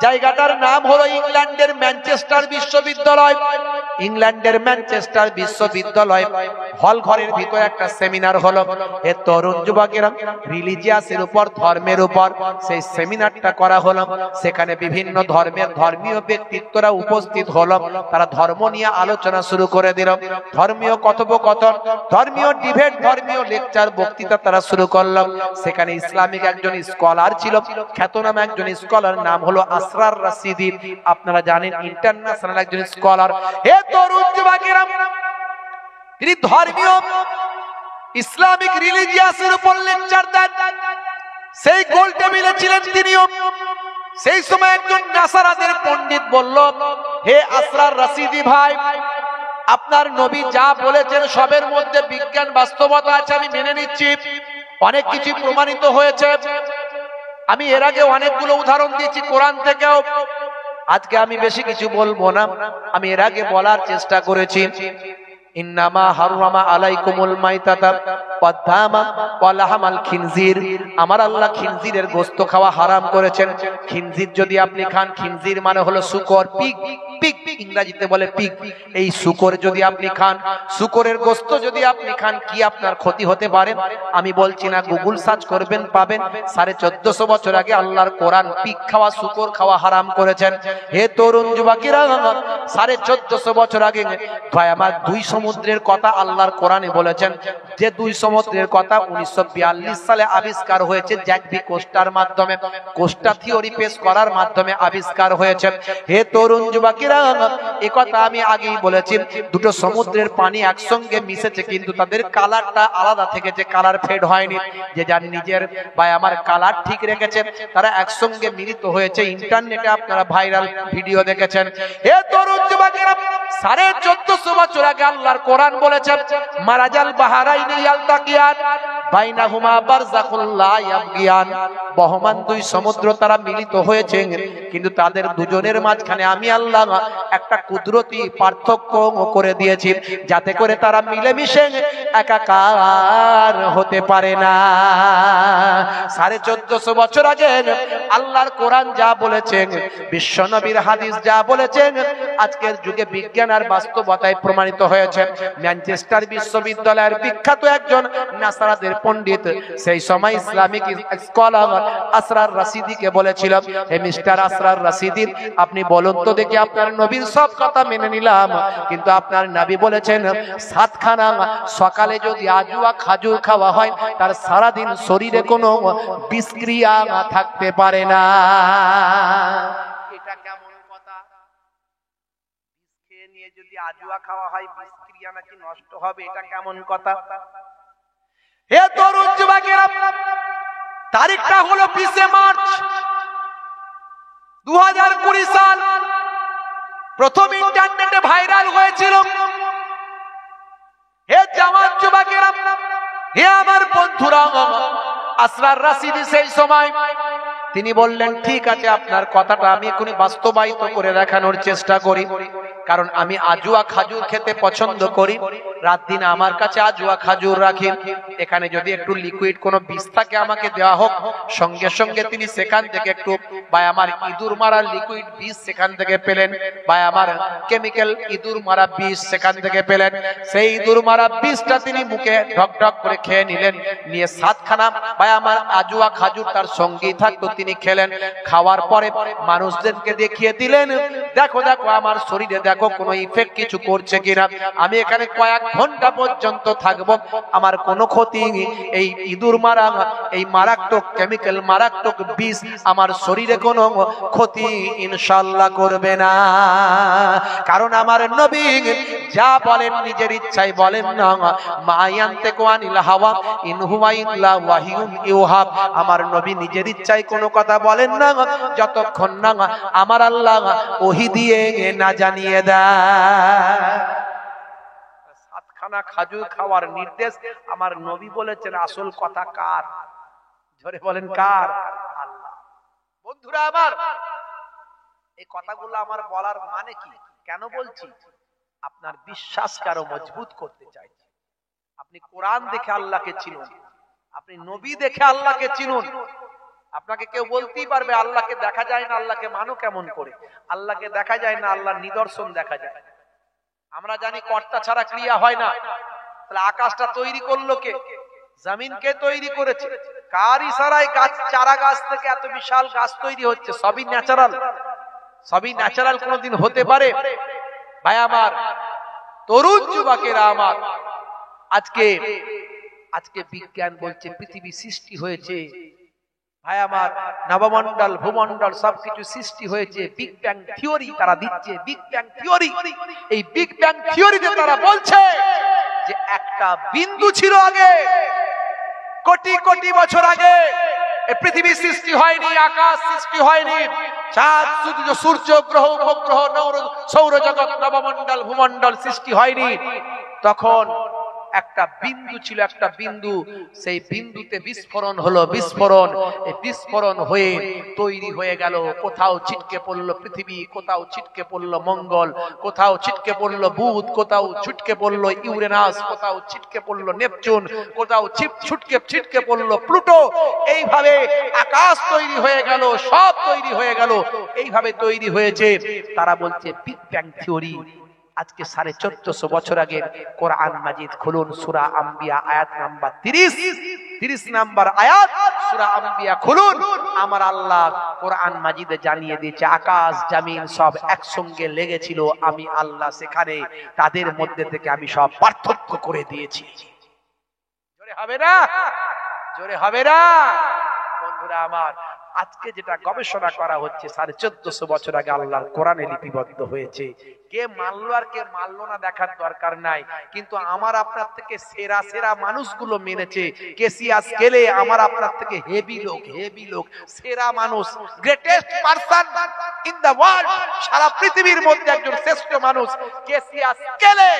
জায়গাটার নাম হলো ইংল্যান্ডের ম্যানচেস্টার বিশ্ববিদ্যালয়। ইংল্যান্ডের ম্যানচেস্টার বিশ্ববিদ্যালয় হল ঘরের ভিতরে একটা সেমিনার হলো। হে তরুণ যুবকেরা, রিলিজিয়াসের উপর, ধর্মের উপর সেই সেমিনারটা করা হলো। সেখানে বিভিন্ন ধর্মের ধর্মীয় ব্যক্তিত্বরা উপস্থিত হলো। তারা ধর্ম নিয়ে আলোচনা শুরু করে দিল, ধর্মীয় কথোপকথন, ধর্মীয় ডিবেট, ধর্মীয় লেকচার, বক্তৃতা তারা শুরু করলো। সেখানে ইসলামিক একজন স্কলার ছিল, খ্যাতনামা একজন স্কলার, নাম হলো আসরার রাশিদি। আপনারা জানেন ইন্টারন্যাশনাল একজন স্কলার। হে তরুণ যুবকেরা, তিনি ধর্মীয় ইসলামিক রিলিজিয়াসের উপর লেকচার দেন। সেই গোল টেবিলে ছিলেন তিনিও। সেই সময় একজন নাসারাদের পণ্ডিত বলল, হে আসরার রাশিদি ভাই, আপনার নবী যা বলেছেন সবের মধ্যে বিজ্ঞান বাস্তবতা আছে, আমি মেনে নিচ্ছি, অনেক কিছু প্রমাণিত হয়েছে। আমি এর আগে অনেকগুলো উদাহরণ দিয়েছি কোরআন থেকেও। আজকে আমি বেশি কিছু বলবো না, আমি এর আগে বলার চেষ্টা করেছি। ইন্নামা হাররামা আলাইকুমুল মাইতাতা ওয়াদ-দামা ওয়া লাহমাল খিনজির। আমার আল্লাহ খিনজিরের গোশত খাওয়া হারাম করেছেন। খিনজির যদি আপনি খান, খিনজির মানে হলো শূকর, পিগ, পিগ ইংরেজিতে বলে পিগ। এই শূকর যদি আপনি খান, শূকরের গোশত যদি আপনি খান, কি আপনার ক্ষতি হতে পারে? আমি বলছি না, গুগল সার্চ করবেন, পাবেন। 1450 বছর আগে আল্লাহর কোরআন পিগ খাওয়া, শূকর খাওয়া হারাম করেছেন। হে তরুণ যুবকেরা, 1450 বছর আগে ভাই আমার 2 সমুদ্রের কথা আল্লাহর কোরআনে বলেছেন। যে 2 সমুদ্রের কথা 1942 সালে আবিষ্কার হয়েছে, জ্যাকবি কোস্টার মাধ্যমে, কোস্টা থিওরি পেশ করার মাধ্যমে আবিষ্কার হয়েছে। হে তরুণ যুবকেরা, একথা আমি আগেই বলেছি, দুটো সমুদ্রের পানি একসঙ্গে মিশেছে কিন্তু তাদের কালারটা আলাদা থেকেছে, কালার ফেড হয়নি। যে যার নিজের বা আমার কালার ঠিক রেখেছে তারা একসঙ্গে মিলিত হয়েছে। ইন্টারনেটে আপনারা ভাইরাল ভিডিও দেখেছেন। এ তরুণ যুবকেরা, 1450 বছর আগে আল্লাহর কোরআন বলেছে মারাজাল বাহারাইনি ইয়ালতাকিয়ান বাইনাহুমা বারযাখুল লা ইয়াবগিয়ান, বহমান দুই সমুদ্র তারা মিলিত হয়েছে কিন্তু তাদের দুজনের মাঝখানে আমি আল্লাহ একটা কুদরতি পার্থক্য করে দিয়েছি যাতে করে তারা মিলেমিশে একাকার হতে পারে না। 1450 বছর আগে আল্লাহর কোরআন যা বলেছেন, বিশ্ব নবীর হাদিস যা বলেছেন, আজকের যুগে বিজ্ঞান আর বাস্তবতায় প্রমাণিত হয়েছে। ম্যানচেস্টার বিশ্ববিদ্যালয়ের বিখ্যাত একজন নাসারাদের পণ্ডিত সেই সময় ইসলামিক স্কলার আসরার রাশিদিকে বলেছিল, হে মিস্টার আসরার রাশিদি, আপনি বলুন তো দেখি, আপনার নবীর সব কথা মেনে নিলাম কিন্তু আপনার নবী বলেছেন 7 খানা সকালে যদি আজুয়া খাজুর খাওয়া হয় তার সারাদিন শরীরে কোনো বিষক্রিয়া থাকতে পারে না। এটা কেমন কথা? বিষ খেয়ে নিয়ে যদি আজুয়া খাওয়া হয় বিষক্রিয়া নাকি নষ্ট হবে, এটা কেমন কথা? হে তরুণ যুবকেরা, তারিখটা হলো 20 মার্চ 2020 সাল। প্রথম ইন্টারনেটে ভাইরাল হয়েছিল। হে জওয়ান যুবকেরা, হে আমার বন্ধুরা, আসরার রাশিদি সেই সময় তিনি বললেন, ঠিক আছে আপনার কথাটা আমি এখনই বাস্তবায়িত করে দেখানোর চেষ্টা করি, কারণ আমি আজুয়া খাজুর খেতে পছন্দ করি, রাত দিন আমার কাছে আজুয়া খাজুর রাখি, এখানে যদি একটু লিকুইড কোনো বিষ থাকে আমাকে দেওয়া হোক। সঙ্গে সঙ্গে তিনি সেখান থেকে একটু বা আমার ইঁদুর মারা লিকুইড বিষ সেখান থেকে পেলেন, বা আমার কেমিক্যাল ইঁদুর মারা বিষ সেখান থেকে পেলেন। সেই ইঁদুর মারা বিষটা তিনি মুখে ঢক ঢক করে খেয়ে নিলেন, নিয়ে 7 খানা বা আমার আজুয়া খাজুর তার সঙ্গেই থাকতো, তিনি খেলেন। খাওয়ার পরে মানুষদেরকে দেখিয়ে দিলেন, দেখো দেখো আমার শরীরে দেখো কোনো ইফেক্ট কিছু করছে কিনা, আমি এখানে কয়েক ঘন্টা পর্যন্ত থাকবো, আমার কোনো ক্ষতি, এই ইঁদুর মারা এই মারাত্মক কেমিক্যাল মারাত্মক বিষ আমার শরীরে কোনো ক্ষতি ইনশাআল্লাহ করবে না, কারণ আমার নবী যা বলেন নিজের ইচ্ছায় বলেন না, মায়ান্তিকু আনিল হাওয়া ইন হুয়া ইল্লা ওয়াহিয়ুন ইউহা, আমার নবী নিজের ইচ্ছায় কোনো কথা বলেন না যতক্ষণ না আমার আল্লাহ ওহী দিয়ে না জানিয়ে দেয়। 7 খানা খাজুর খাওয়ার নির্দেশ আমার নবী বলেছেন। আসল কথা কার? জোরে বলেন কার? আল্লাহ। বন্ধুরা আমার, এই কথাগুলো আমার বলার মানে কি, কেন বলছি? আপনার বিশ্বাসকে আরো মজবুত করতে চাইছি। আপনি কোরআন দেখে আল্লাহকে চিনুন, আপনি নবী দেখে আল্লাহকে চিনুন। আপনাকে কেউ বলতেই পারবে আল্লাহকে দেখা যায় না, আল্লাহকে মানো কেমন করে? আল্লাহকে দেখা যায় না, আল্লাহর নিদর্শন দেখা যায়। আমরা জানি কর্তা ছাড়া ক্রিয়া হয় না। তাহলে আকাশটা তৈরি করলো কে? জমিনকে তৈরি করেছে। কার ইশারায় গাছ, চারা গাছ থেকে এত বিশাল গাছ তৈরি হচ্ছে? সবই ন্যাচারাল। সবই ন্যাচারাল কোনদিন হতে পারে? ভাই আমার, তরুণ যুবকেরা আমার, আজকে বিজ্ঞান বলছে পৃথিবী সৃষ্টি হয়েছে। ভাই আমার, নবমণ্ডল ভূমণ্ডল সবকিছু সৃষ্টি হয়েছে বিগ ব্যাং থিওরি তারা দিচ্ছে। বিগ ব্যাং থিওরি, এই বিগ ব্যাং থিওরিতে তারা বলছে যে একটা বিন্দু ছিল আগে, কোটি কোটি বছর আগে। এই পৃথিবী সৃষ্টি হয়নি, আকাশ সৃষ্টি হয়নি, চাঁদ সূর্য গ্রহ উপগ্রহ সৌরজগৎ নবমণ্ডল ভূমণ্ডল সৃষ্টি হয়নি। তখন একটা বিন্দু ছিল, একটা বিন্দু, সেই বিন্দুতে বিস্ফোরণ হলো। বিস্ফোরণ, এই বিস্ফোরণ হয়ে তৈরি হয়ে গেল, কোথাও ছিটকে পড়লো পৃথিবী, কোথাও ছিটকে পড়লো মঙ্গল, কোথাও ছিটকে পড়লো বুধ, কোথাও ছিটকে পড়লো ইউরেনাস, কোথাও ছিটকে পড়লো নেপচুন, কোথাও ছিটকে পড়লো প্লুটো। এইভাবে আকাশ তৈরি হয়ে গেল, সব তৈরি হয়ে গেল, এইভাবে তৈরি হয়েছে। তারা বলছে বিগ ব্যাং থিওরি। আজকে 1450 বছর আগের কোরআন মাজিদ খুলুন, সূরা আম্বিয়া আয়াত নাম্বার 30 নাম্বার আয়াত সূরা আম্বিয়া খুলুন। আমার আল্লাহ কোরআন মাজিদে জানিয়ে দিয়েছে আকাশ জমিন সব একসঙ্গে লেগেছিল, আমি আল্লাহ সেখানে তাদের মধ্যে থেকে আমি সব পার্থক্য করে দিয়েছি। জোরে হবে না? জোরে হবে না? বন্ধুরা আমার, আজকে যেটা গবেষণা করা হচ্ছে 1450 বছর আগে আল্লাহর কোরআনে লিপিবদ্ধ হয়েছে। কে মানলো আর কে মানলো না দেখার দরকার নাই, কিন্তু আমার আপনার থেকে সেরা সেরা মানুষগুলো মেনেছে। কেসিয়াস গেলে আমার আপনার থেকে হেভি লোক সেরা মানুষ, greatest person in the world, সারা পৃথিবীর মধ্যে একজন শ্রেষ্ঠ মানুষ কেসিয়াস গেলে।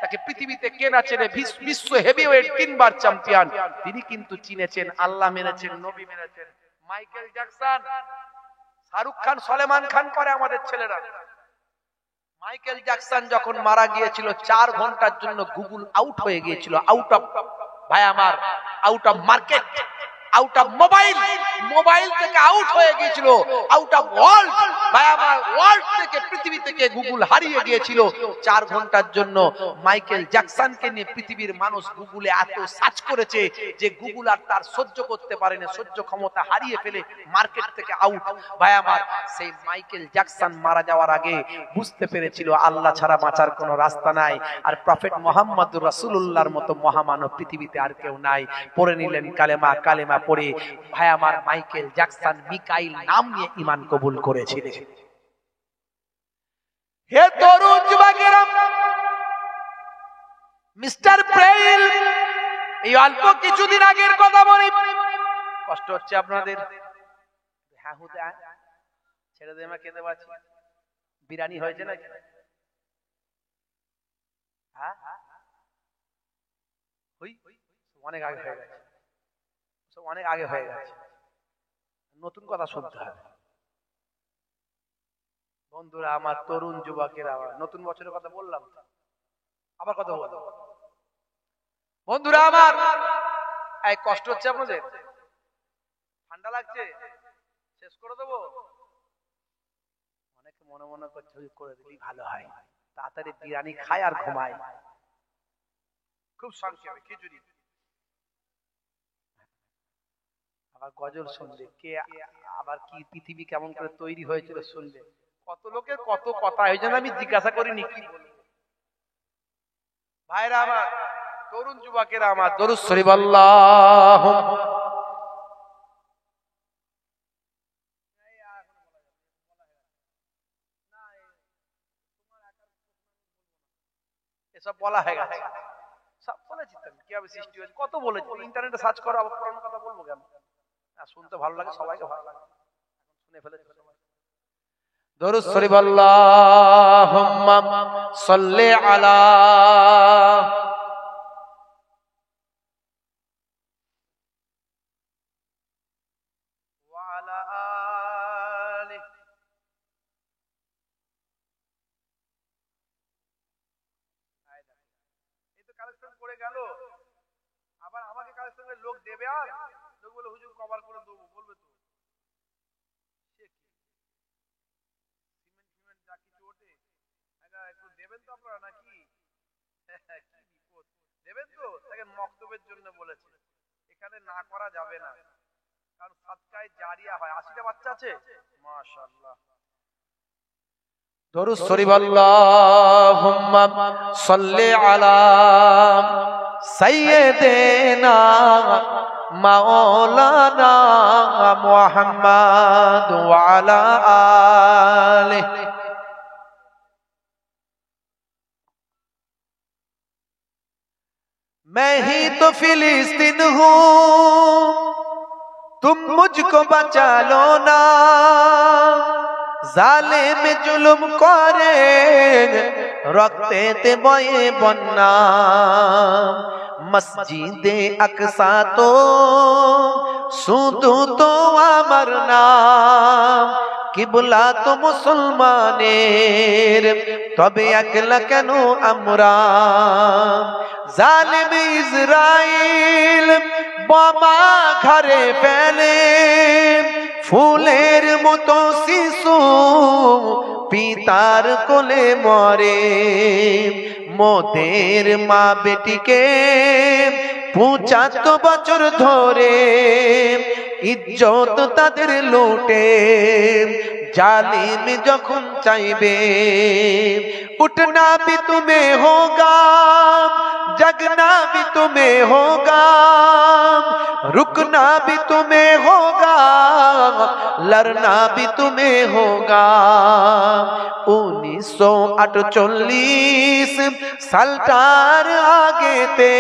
তাকে পৃথিবীতে কে না চেনে? বিশ্ব হেভিওয়েট 3 বার চ্যাম্পিয়ন, তিনি কিন্তু চিনেছেন, আল্লাহ মেনেছেন, নবী মেনেছেন। মাইকেল জ্যাকসন, শাহরুখ খান, সলমান খান করে আমাদের ছেলেরা। মাইকেল জ্যাকসন যখন মারা গিয়েছিল 4 ঘন্টার জন্য গুগল আউট হয়ে গিয়েছিল, আউট অফ, ভাই আমার, out of market, out of mobile থেকে আউট হয়ে গিয়েছিল, আউট অফ ওয়ার্ল্ড, ভাই আমার, ওয়ার্ল্ড থেকে, পৃথিবী থেকে গুগল হারিয়ে গিয়েছিল 4 ঘন্টার জন্য। মাইকেল জ্যাকসনকে নিয়ে পৃথিবীর মানুষ গুগলে এত সার্চ করেছে যে গুগল আর তার সহ্য করতে পারেনি, সহ্য ক্ষমতা হারিয়ে ফেলে মার্কেট থেকে আউট। ভাই আমার, সেই মাইকেল জ্যাকসন মারা যাওয়ার আগে বুঝতে পেরেছিল আল্লাহ ছাড়া বাঁচার কোনো রাস্তা নাই, আর প্রফেট মুহাম্মদুর রাসূলুল্লাহর মতো মহামানব পৃথিবীতে আর কেউ নাই। পড়ে নিলেন কালেমা পড়ে, ভাই আমার, মাইকেল জ্যাকসন মিকাইল নাম নিয়ে ঈমান কবুল করেছিলেন। হে তরুণ যুবকেরা, মিস্টার প্রেইল, এই অল্প কিছুদিন আগের কথা বলি, কষ্ট হচ্ছে আপনাদের? হ্যাঁ হুদে ছেড়ে দে, কেঁদে পাচ্ছি। বিরিয়ানি হয়েছে নাকি? হ্যাঁ, অনেক আগে হয়ে গেছে, অনেক আগে হয়ে গেছে। নতুন কথা শুনতে হবে বন্ধুরা আমার, তরুণ যুবকেরা। নতুন বছরের কথা বললাম, আবার কথা বললাম বন্ধুরা আমার। এই কষ্ট হচ্ছে আপনাদের? ঠান্ডা লাগছে? শেষ করে দেবো? অনেকে মনে করছে করে দিলেই ভালো হয়, তাড়াতাড়ি বিরিয়ানি খায় আর ঘুমায়। খুব সংক্ষেপে খিচুড়ি। আবার গজল শুনলে, কে আবার কি পৃথিবী কেমন করে তৈরি হয়েছিল শুনলে, কত লোকের কত কথা, এই জন্য আমি জিজ্ঞাসা করিনি কি বলবো। ভাইরা আমার, তরুণ যুবকেরা আমার, দরুদ শরীফ আল্লাহুম্মা। এসব বলা হয়ে গেছে, সব বলেছি তো, কিভাবে সৃষ্টি হয়েছে কত বলেছি। ইন্টারনেটে সার্চ করো, আবার পুরানো কথা বলবো কেন? শুনতে ভালো লাগে, সবাইকে ভালো লাগে, শুনে ফেলেছে। দরুদ শরীফ আল্লাহুম্মা সাল্লি আলা ওয়া আলা আলিহি। এই তো কালেকশন করে গেল, আবার আমাকে কালেকশনের লোক দেবে, আর লোক বলে হুজুর কভার করে দেবো, বলবে তো একটু দেবেন তো আপনারা নাকি? কি বিপদ, দেবেন তো? তাকে মক্তবের জন্য বলেছে, এখানে না করা যাবে না, কারণ সাদকায়ে জারিয়া হয়। 80টা বাচ্চা আছে, মাশাআল্লাহ। দরুদ শরীফ আল্লাহুম্মা সাল্লি আলা সাইয়্যিদিনা মাওলানা মুহাম্মদ ওয়া আলা আলিহি। मैं ही तो फिलिस्तीन हूँ, तुम मुझको बचा लो ना, जालिम जुल्म करे रखते ते बये बन्ना, मस्जिदे अक्सा तो শুধু তো আমার নাম, কিবলা তো মুসলমানের, তবে একলা কেন আমরা? জালিম ইসরাইল বোমা ঘরে ফেলে, ফুলের মতো শিশু পিতার কোলে মরে, মোদের মা বেটিকে 75 বছর ধরে ইজ্জত তাদের লুটে, জালিম যখন চাইবে উঠনা भी तुम्हें होगा, जगना भी तुम्हें होगा, रुकना भी तुम्हें होगा, लड़ना भी तुम्हें होगा। 1948 সালটার আগেতে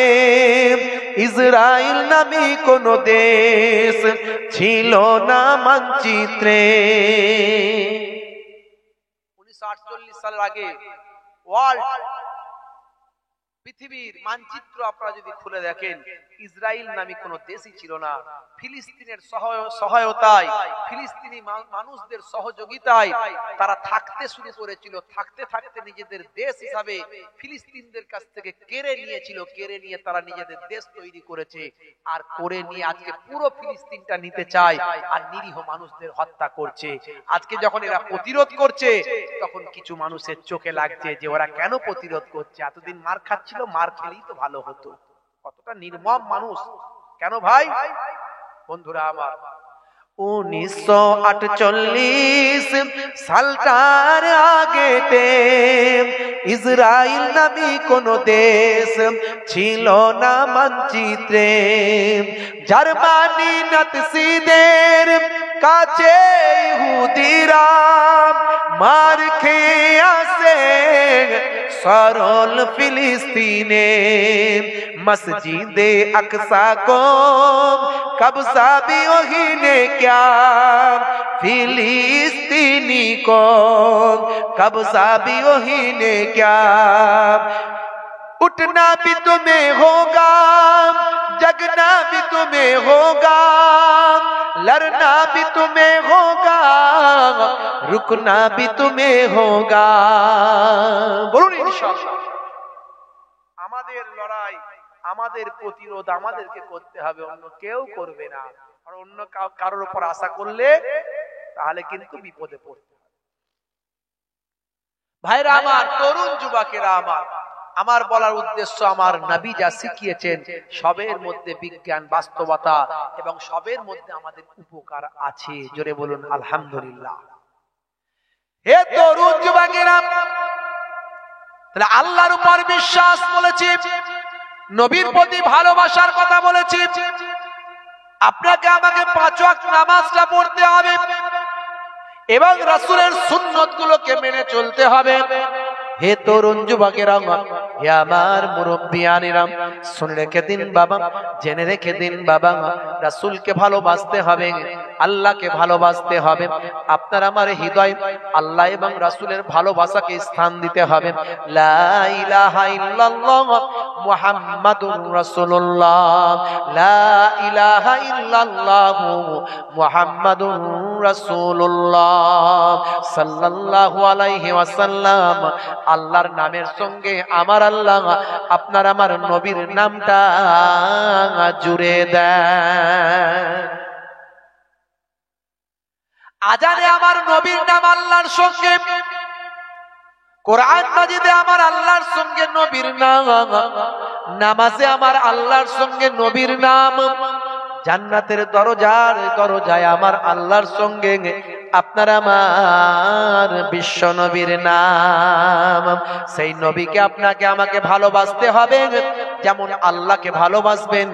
ইসরায়েল নামে কোন দেশ ছিল না মানচিত্রে। 1948 সালের আগে ওয়ার্ল্ড পৃথিবীর মানচিত্র আপনারা যদি খুলে দেখেন, ইসরায়েল নামে কোন দেশই ছিল না। ফিলিস্তিনের সহায়তায়, ফিলিস্তিনি মানুষদের সহযোগিতায় তারা থাকতে শুরু করেছিল। থাকতে থাকতে নিজেদের দেশ হিসাবে ফিলিস্তিনদের কাছ থেকে কেড়ে নিয়েছিল। কেড়ে নিয়ে তারা নিজেদের দেশ তৈরি করেছে, আর করে নিয়ে আজকে পুরো ফিলিস্তিনটা নিতে চায়, আর নিরীহ মানুষদের হত্যা করছে। আজকে যখন এরা প্রতিরোধ করছে, তখন কিছু মানুষের চোখে লাগছে যে ওরা কেন প্রতিরোধ করছে, এতদিন মার খাচ্ছিল, মার খেলেই তো ভালো হতো। কতটা নির্মম মানুষ! কেন ভাই? বন্ধুরা আমার, 1948 সালটার আগেতে ইসরায়েল নামে কোন দেশ ছিল না মানচিত্রে। জার্মানি নাৎসিদের কাছে ইহুদিরা মার খেয়ে আসে সরল ফিলিস্তিনে। मस्जिदे अक्सा को कब्जा भी वही ने क्या, फिलिस्तीनी को कब्जा भी वही ने क्या। उठना भी तुम्हें होगा, जगना भी तुम्हें होगा, लड़ना भी तुम्हें होगा, रुकना भी तुम्हें होगा। बोलুন ইনশাআল্লাহ। আমাদের লড়াই, আমাদের প্রতিরোধ আমাদেরকে করতে হবে, অন্য কেউ করবে না। আর অন্য কারোর উপর আশা করলে তাহলে কিন্তু বিপদে পড়তে হবে। ভাইরা আমার, তরুণ যুবকেরা আমার, আমার বলার উদ্দেশ্য, আমার নবী যা শিখিয়েছেন সবের মধ্যে বিজ্ঞান, বাস্তবতা এবং সবের মধ্যে আমাদের উপকার আছে। জোরে বলুন আলহামদুলিল্লাহ। হে তরুণ যুবকেরা, তাহলে আল্লাহর উপর বিশ্বাস বলেছি, নবীর প্রতি ভালোবাসার কথা বলেছি। আপনাকে আমাকে 5 ওয়াক্ত নামাজটা পড়তে হবে এবং রাসূলের সুন্নতগুলোকে মেনে চলতে হবে। হে তরুণ যুবকেরা, হে আমার মুরব্বিয়ানেরা, শুনে রেখে দিন বাবা, জেনে রেখে দিন বাবা, রাসূলকে ভালোবাসতে হবে, আল্লাহকে ভালোবাসতে হবে। আপনার আমার হৃদয় আল্লাহ এবং রাসূলের ভালোবাসাকে স্থান দিতে হবে। লা ইলাহা ইল্লাল্লাহ মুহাম্মাদুর রাসূলুল্লাহ, লা ইলাহা ইল্লাল্লাহ মুহাম্মাদুর রাসূলুল্লাহ সাল্লাল্লাহু আলাইহি ওয়াসাল্লাম। আল্লাহর নামের সঙ্গে আমার আল্লাহ, আপনার আমার নবীর নামটা জুড়ে দেন। আজানে আমার নবীর নাম আল্লাহর সঙ্গে, কোরআন মাজিদে আমার আল্লাহর সঙ্গে নবীর নাম, নামাজে আমার আল্লাহর সঙ্গে নবীর নাম, জান্নাতের দরজায় আমার আল্লাহর সঙ্গে আপনার আমার বিশ্ব নবীর নাম। সেই নবীকে আপনাকে আমাকে ভালোবাসতে হবে, যেমন আল্লাহকে ভালোবাসবেন,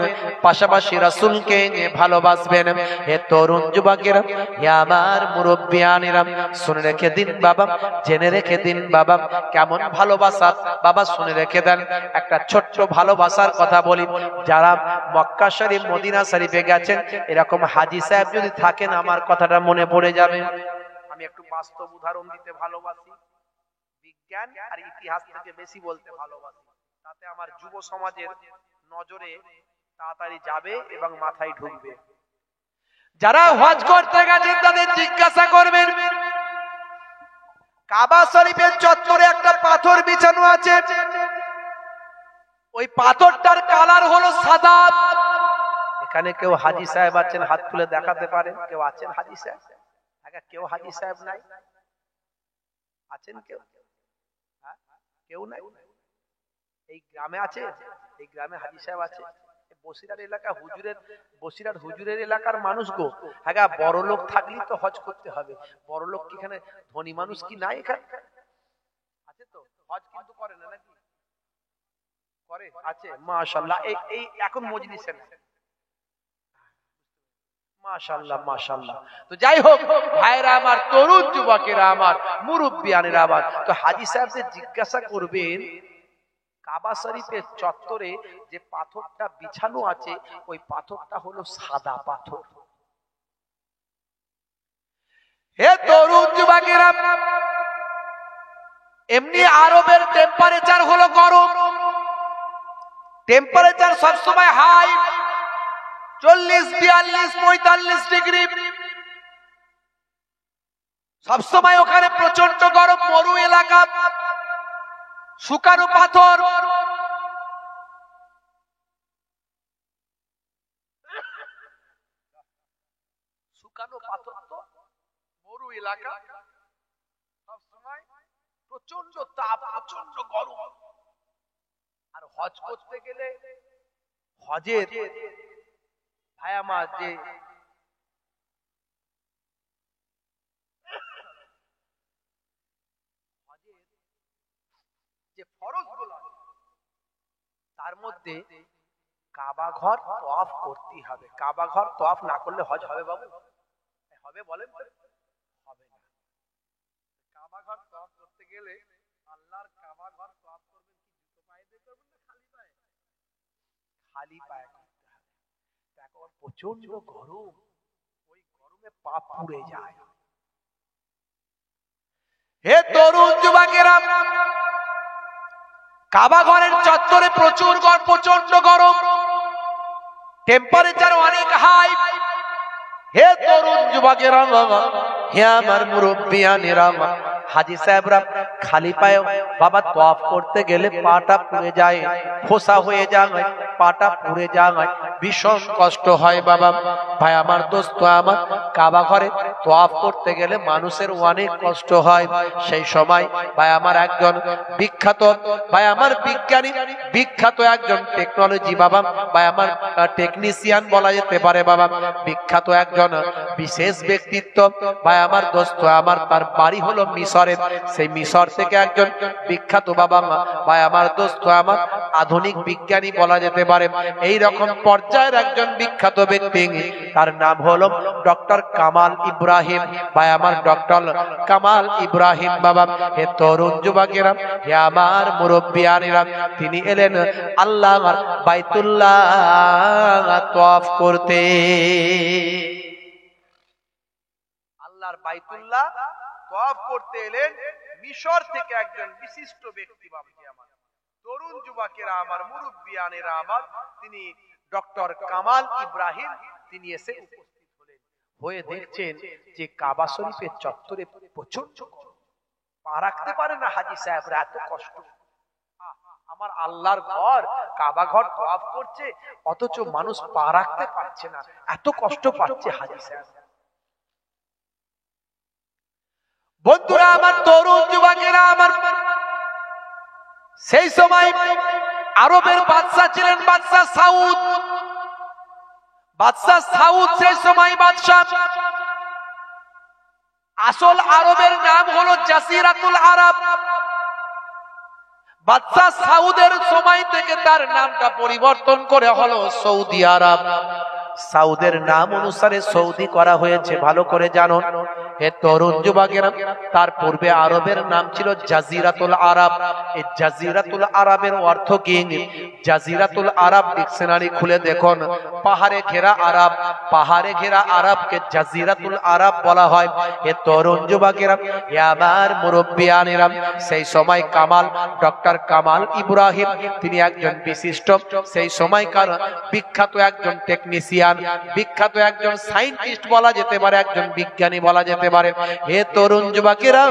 পাশাপাশি রাসূলকে ভালোবাসবেন। হে তরুণ যুবকেরা, হে আমার মুরব্বিয়ানেরা, শুনে রেখে দিন বাবা, জেনে রেখে দিন বাবা, কেমন ভালোবাসা বাবা শুনে রেখে দেন। একটা ছোট্ট ভালোবাসার কথা বলি। যারা মক্কা শরীফ, মদিনা শরীফে গেছেন, এরকম হাজী সাহেব যদি থাকেন, আমার কথাটা মনে পড়ে যাবে। আমি একটু বাস্তব উদাহরণ দিতে ভালোবাসি, বিজ্ঞান আর ইতিহাস থেকে বেশি বলতে ভালোবাসি, তাতে আমার যুব সমাজের নজরে তাড়াতাড়ি যাবে এবং মাথায় ঢুকবে। যারা হজ করতে গেছেন তাদের জিজ্ঞাসা করবেন, কাবা শরীফের চত্বরে একটা পাথর বিছানো আছে, ওই পাথরটার কালার হলো সাদা। এখানে কেউ হাজী সাহেব আছেন? হাত তুলে দেখাতে পারেন। কেউ আছেন হাজী সাহেব? কেউ হাজী সাহেব নাই? আছেন কেউ? কেউ নাই? এই গ্রামে আছে? এই গ্রামে হাজী সাহেব আছে? বসিরহাট এলাকা বসিরহাট হুজুরের এলাকার মানুষ গো। হ্যাঁ, বড় লোক থাকলেই তো হজ করতে হবে। বড় লোক কি এখানে, ধনী মানুষ কি নাই এখানে? আছে তো, হজ কিন্তু করে না নাকি? করে আছে মাশাআল্লাহ। এই এখন মজলিসে না, মাশাআল্লাহ মাশাআল্লাহ। তো যাই হোক ভাইরা আমার, তরুণ যুবকেরা আমার, মুরব্বিয়ানেরা আমার, তো হাজী সাহেবদের জিজ্ঞাসা করবেন কাবা শরীফের চত্বরে যে পাথরটা বিছানো আছে ওই পাথরটা হলো সাদা পাথর। হে তরুণ যুবকেরা, এমনি আরবের টেম্পারেচার হলো গরম, টেম্পারেচার সবসময় হাই, 40, 42, 45 ডিগ্রি সবসময় ওখানে প্রচন্ড গরম, মরু এলাকা, শুকানো পাথর। শুকানো পাথর তো মরু এলাকা, সবসময় প্রচন্ড তাপ, প্রচন্ড গরম। আর হজ করতে গেলে হজের ভাই আমার যে ফরজ গুলো তার মধ্যে কাবা ঘর তওয়াফ করতেই হবে। কাবা ঘর তওয়াফ না করলে হজ হবে বাবু? হবে বলেন? হবে না। কাবা ঘর তওয়াফ করতে গেলে আল্লাহর কাবা ঘর তওয়াফ করবেন কি জুতো পায়ে দিয়ে করবেন না খালি পায়ে? খালি পায়ে করতে হবে। এখন প্রচন্ড গরম, ওই গরমে পা পুড়ে যায়। হে তরুণ যুবকেরা, কাবা ঘরের চত্বরে প্রচুর গরম, প্রচন্ড গরম, টেম্পারেচার অনেক হাই। হে তরুণ যুবকেরা, হে আমার মুরব্বিয়ানেরা, হাজী সাহেবরা খালি পায়ে বাবা তওয়াফ করতে গেলে পাটা পুড়ে যায়, ফোসা হয়ে যায়, পাটা পুড়ে যায়, ভীষণ কষ্ট হয় বাবা। ভাই আমার, দোস্ত আমার, কাবা ঘরে তওয়াফ করতে গেলে মানুষের অনেক কষ্ট হয়। সেই সময় ভাই আমার একজন বিখ্যাত, ভাই আমার বিজ্ঞানী, বিখ্যাত একজন টেকনোলজি বাবা, ভাই আমার টেকনিশিয়ান বলা যেতে পারে বাবা, বিখ্যাত একজন বিশেষ ব্যক্তিত্ব ভাই আমার, দোস্ত আমার, তার বাড়ি হলো মিশরে। সেই মিশর থেকে একজন বিখ্যাত বাবা ভাই আমার, দোস্ত আমার, আধুনিক বিজ্ঞানী বলা যেতে পারে, এই রকম পর্যায়ের একজন বিখ্যাত ব্যক্তি, তার নাম হলো ডক্টর কামাল ইব্রাহিম। ভাই আমার ডক্টর কামাল ইব্রাহিম বাবা। হে তরুণ যুবকেরা, হে আমার মুরব্বিয়ানেরা, তিনি এলেন আল্লাহর বাইতুল্লাহ তওয়াফ করতে। আল্লাহর বাইতুল্লাহ তওয়াফ করতে এলেন মিশর থেকে একজন বিশিষ্ট ব্যক্তি বাবা। আমার তরুণ যুবকেরা আমার, মুরব্বিয়ানেরা আমার, তিনি ডক্টর কামাল ইব্রাহিম, তিনি এসে উপস্থিত হলেন। হয়ে দেখছেন যে কাবা শরীফের চত্বরে প্রচন্ড পা রাখতে পারে না হাজী সাহেবরা, এত কষ্ট। আমার আল্লাহর ঘর, কাবা ঘর তওয়াফ করছে, অথচ মানুষ পা রাখতে পারছে না, এত কষ্ট পাচ্ছে হাজী সাহেব। বন্ধুরা আমার, তরুণ যুবকেরা আমার, সেই সময় আরবের বাদশা ছিলেন বাদশা সাউদ। বাদশা সাউদ সেই সময় বাদশা, আসল আরবের নাম হলো জাসিরাতুল আরব। বাদশা সাউদের সময় থেকে তার নামটা পরিবর্তন করে হলো সৌদি আরব। সাউদের নাম অনুসারে সৌদি করা হয়েছে, ভালো করে জানো। হে তরুণ যুবকেরা, তার পূর্বে আরবের নাম ছিল জাজিরাতুল আরব। এই জাজিরাতুল আরবের অর্থ কি? জাজিরাতুল আরব ডিকশনারি খুলে দেখুন, পাহাড়ে ঘেরা আরব, পাহাড়ে ঘেরা আরবকে জাজিরাতুল আরব বলা হয়। হে তরুণ যুবকেরা, হে আমার মুরব্বিয়ানেরা, সেই সময় কামাল, ডক্টর কামাল ইব্রাহিম, তিনি একজন বিশিষ্ট, সেই সময়কার বিখ্যাত একজন টেকনিশিয়ান, বিখ্যাত একজন সায়েন্টিস্ট বলা যেতে পারে, একজন বিজ্ঞানী বলা যেতে পারে। হে তরুণ যুবকেরা,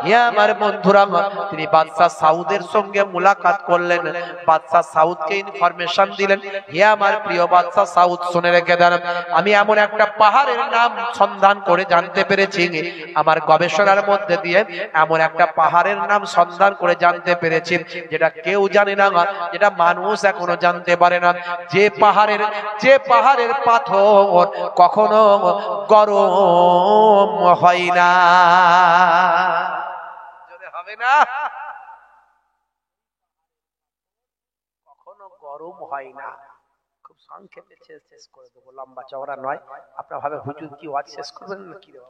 হে আমার বন্ধুরা, তিনি বাদশা সাউদের সঙ্গে মুলাকাত করলেন, বাদশা সাউদকে ইনফরমেশন দিলেন, হে আমার প্রিয় বাদশা সাউদ, শুনে রেখে দেন, আমি এমন একটা পাহাড়ের নাম সন্ধান করে জানতে পেরেছি, আমার গবেষণার মধ্যে দিয়ে এমন একটা পাহাড়ের নাম সন্ধান করে জানতে পেরেছি যেটা কেউ জানে না, যেটা মানুষ এখনো জানতে পারে না, যে পাহাড়ের পাথর কখনো গরম হয় না। হবে না, কখনো গরম হয় না। খুব সংক্ষেপে শেষ করে দেবো, লম্বা চওড়া নয়। আপনারা ভাবে হুজুর কি ওয়াজ শেষ করবেন না কি দেবো?